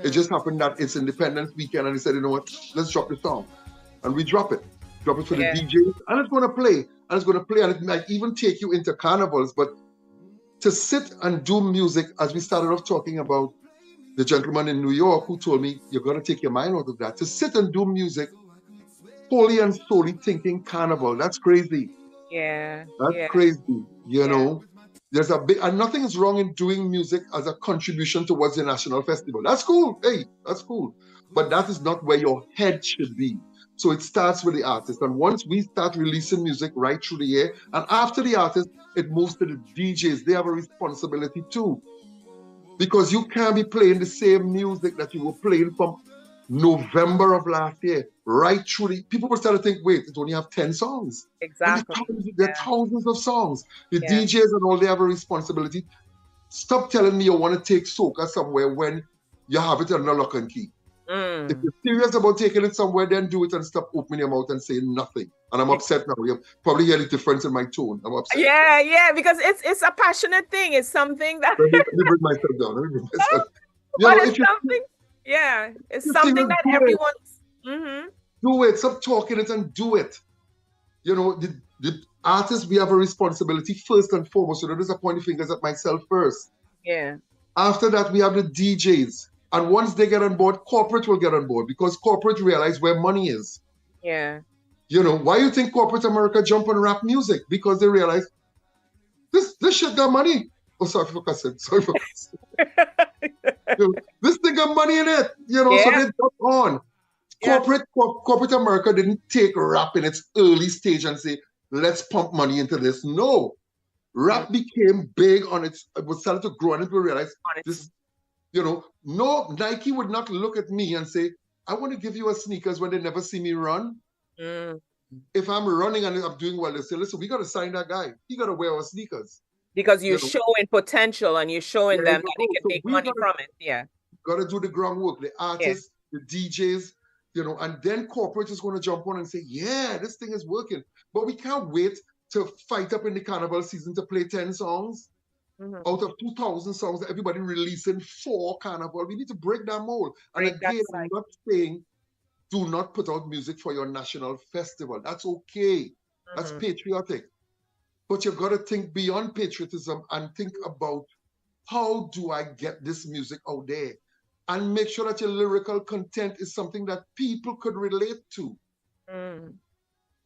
It just happened that it's Independence weekend, and he said, you know what, let's drop the song. And we drop it for the DJs, and it's going to play. And it's going to play, and it might even take you into carnivals. But to sit and do music, as we started off talking about the gentleman in New York who told me, you're going to take your mind out of that. To sit and do music wholly and solely thinking carnival, that's crazy. Yeah. That's crazy, you know. There's and nothing is wrong in doing music as a contribution towards the national festival. That's cool. Hey, that's cool. But that is not where your head should be. So it starts with the artist. And once we start releasing music right through the year, and after the artist, it moves to the DJs. They have a responsibility too Because you can't be playing the same music that you were playing from November of last year, right through the people will start to think, wait, it only have 10 songs. Exactly. There are thousands of songs. The Yeah. DJs and all, they have a responsibility. Stop telling me you want to take soca somewhere when you have it under lock and key. If you're serious about taking it somewhere, then do it and stop opening your mouth and saying nothing. And I'm upset now. You probably hear the difference in my tone. I'm upset. Yeah, because it's a passionate thing. It's something that Let me bring myself down. Let me bring myself. But it's something. Yeah, it's something that everyone's. Do it. Stop talking it and do it. You know, the artists, we have a responsibility first and foremost. So don't just point the fingers at myself first. Yeah. After that, we have the DJs. And once they get on board, corporate will get on board because corporate realize where money is. Yeah. You know, why you think corporate America jump on rap music? Because they realize this shit got money. Oh, sorry for cussing. Sorry for cussing. You know, this thing got money in it. You know, so they jump on. Corporate America didn't take rap in its early stage and say, let's pump money into this. No. Rap became big on it was started to grow and people realized this, you know, no, Nike would not look at me and say, I want to give you a sneakers when they never see me run. If I'm running and I'm doing well, they say, listen, we got to sign that guy. He got to wear our sneakers. Because you're showing potential and you're showing them that they can make money from it. Yeah. Got to do the groundwork, the artists, the DJs, you know, and then corporate is going to jump on and say, yeah, this thing is working. But we can't wait to fight up in the carnival season to play 10 songs. Out of 2,000 songs that everybody releasing for carnival. We need to break that mold. And again, I'm not saying do not put out music for your national festival. That's okay. That's patriotic. But you've got to think beyond patriotism and think about how do I get this music out there? And make sure that your lyrical content is something that people could relate to.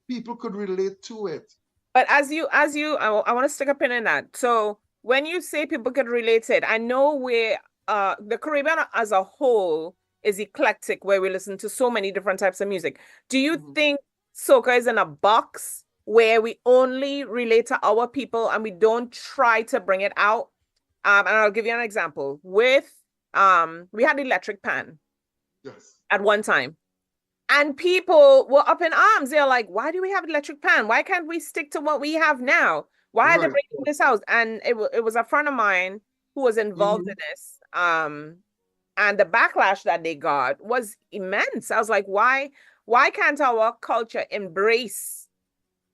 People could relate to it. But I want to stick a pin in that. So when you say people could relate to it, I know where the Caribbean as a whole is eclectic, where we listen to so many different types of music. Do you think soca is in a box where we only relate to our people and we don't try to bring it out? And I'll give you an example. With we had Electric Pan at one time. And people were up in arms. They're like, why do we have Electric Pan? Why can't we stick to what we have now? Why are they breaking this out? And it was a friend of mine who was involved in this. And the backlash that they got was immense. I was like, why can't our culture embrace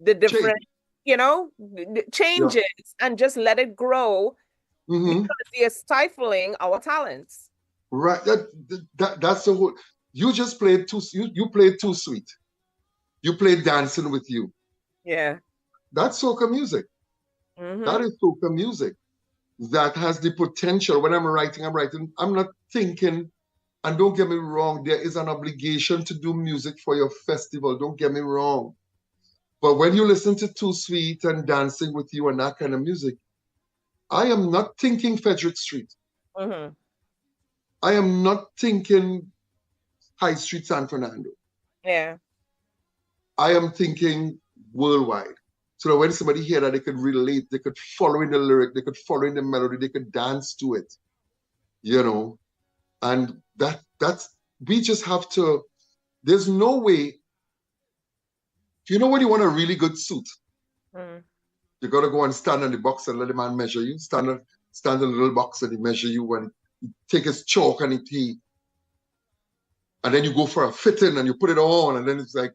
the different, changes and just let it grow? Because they're stifling our talents. Right. That's the whole. You just played you played Too Sweet. You played Dancing With You. Yeah. That's soca music. That is soca music that has the potential. When I'm writing, I'm not thinking, and don't get me wrong, there is an obligation to do music for your festival. Don't get me wrong. But when you listen to Too Sweet and Dancing With You and that kind of music, I am not thinking Frederick Street. I am not thinking High Street San Fernando. Yeah. I am thinking worldwide. So that when somebody hear that, they could relate, they could follow in the lyric, they could follow in the melody, they could dance to it. And that's we just have to, there's no way, when you want a really good suit, you gotta go and stand in the box and let the man measure you. Stand in the little box and he measure you, and he take his chalk and and then you go for a fitting and you put it on, and then it's like,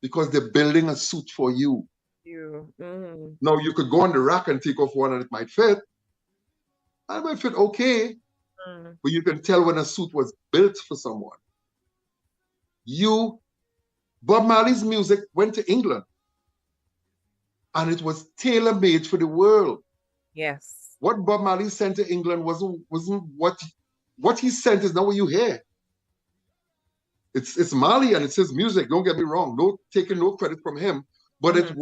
because they're building a suit for you. Now you could go on the rack and take off one and it might fit. It might fit okay, but you can tell when a suit was built for someone. Bob Marley's music went to England, and it was tailor-made for the world. Yes. What Bob Marley sent to England wasn't what he sent is not what you hear. It's Marley and it's his music. Don't get me wrong. No taking no credit from him, but it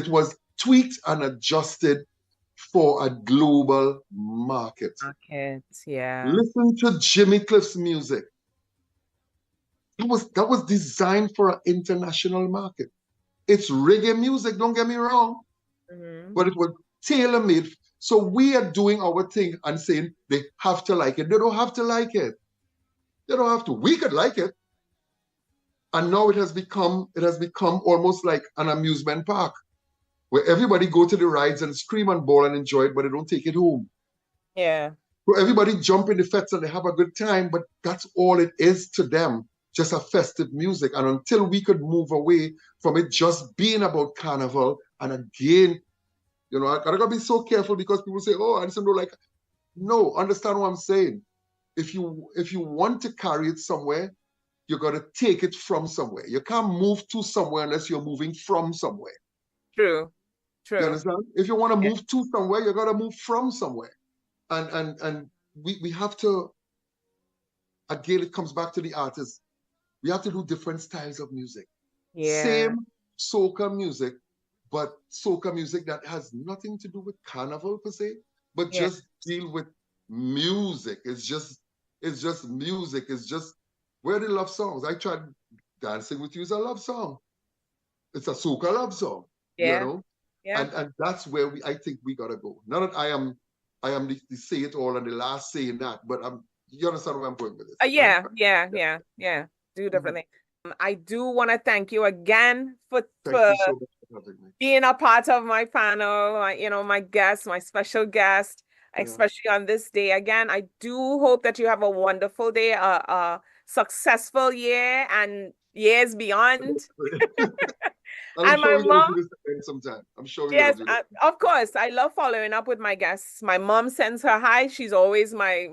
was tweaked and adjusted for a global market. Yeah. Listen to Jimmy Cliff's music. That was designed for an international market. It's reggae music, don't get me wrong, but it was tailor-made. So we are doing our thing and saying they have to like it. They don't have to like it. They don't have to. We could like it. And now it has become almost like an amusement park where everybody go to the rides and scream and bawl and enjoy it, but they don't take it home. Yeah. So everybody jump in the fets and they have a good time, but that's all it is to them, just a festive music. And until we could move away from it just being about carnival, and again, you know, I gotta be so careful because people say, oh, I just don't like it. No, understand what I'm saying. If you want to carry it somewhere, you gotta take it from somewhere. You can't move to somewhere unless you're moving from somewhere. True. You understand? If you want to move to somewhere, you gotta move from somewhere. And we have to, again, it comes back to the artist. We have to do different styles of music. Yeah. Same soca music, but soca music that has nothing to do with carnival per se, but just deal with music. It's just music. It's just, where the love songs? I tried Dancing With You is a love song. It's a soca love song. Yeah. You know? Yeah. And that's where I think we gotta go. Not that I am the say it all and the last saying that, but you understand where I'm going with this? Yeah. Do differently. I do want to thank you again for Thank you so much for having me. being a part of my panel. My guest, my special guest, especially on this day. Again, I do hope that you have a wonderful day, a successful year, and years beyond. I'm sure we're going to do this again sometime. I'm sure we're going to do this. Of course. I love following up with my guests. My mom sends her hi. She's always my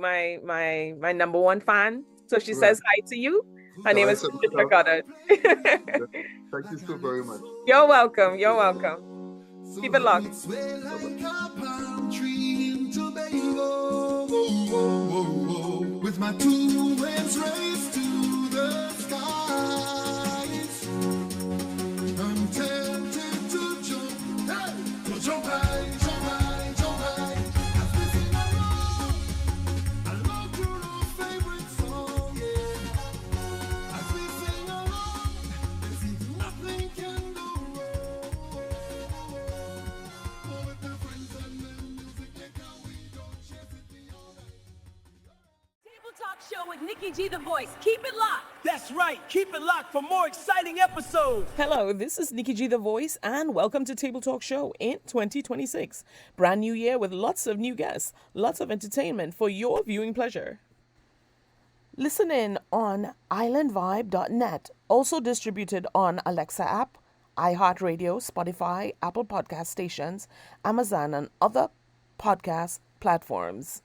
number one fan. So she says hi to you. Her name is Patricia Goddard. Thank you so very much. You're welcome. You're welcome. Keep it locked. With my 2 hands raised to the skies, I'm tempted to jump, to jump high, jump high, jump high. As we sing along, I love your favorite song, yeah. As we sing along, it seems nothing can go wrong. Oh, with my friends and the music, we don't chase it beyond. Table Talk Show with Nikki G the Voice. Keep it locked. That's right. Keep it locked for more exciting episodes. Hello, this is Nikki G the Voice, and welcome to Table Talk Show in 2026. Brand new year with lots of new guests, lots of entertainment for your viewing pleasure. Listen in on islandvibe.net, also distributed on Alexa app, iHeartRadio, Spotify, Apple Podcast stations, Amazon, and other podcast platforms.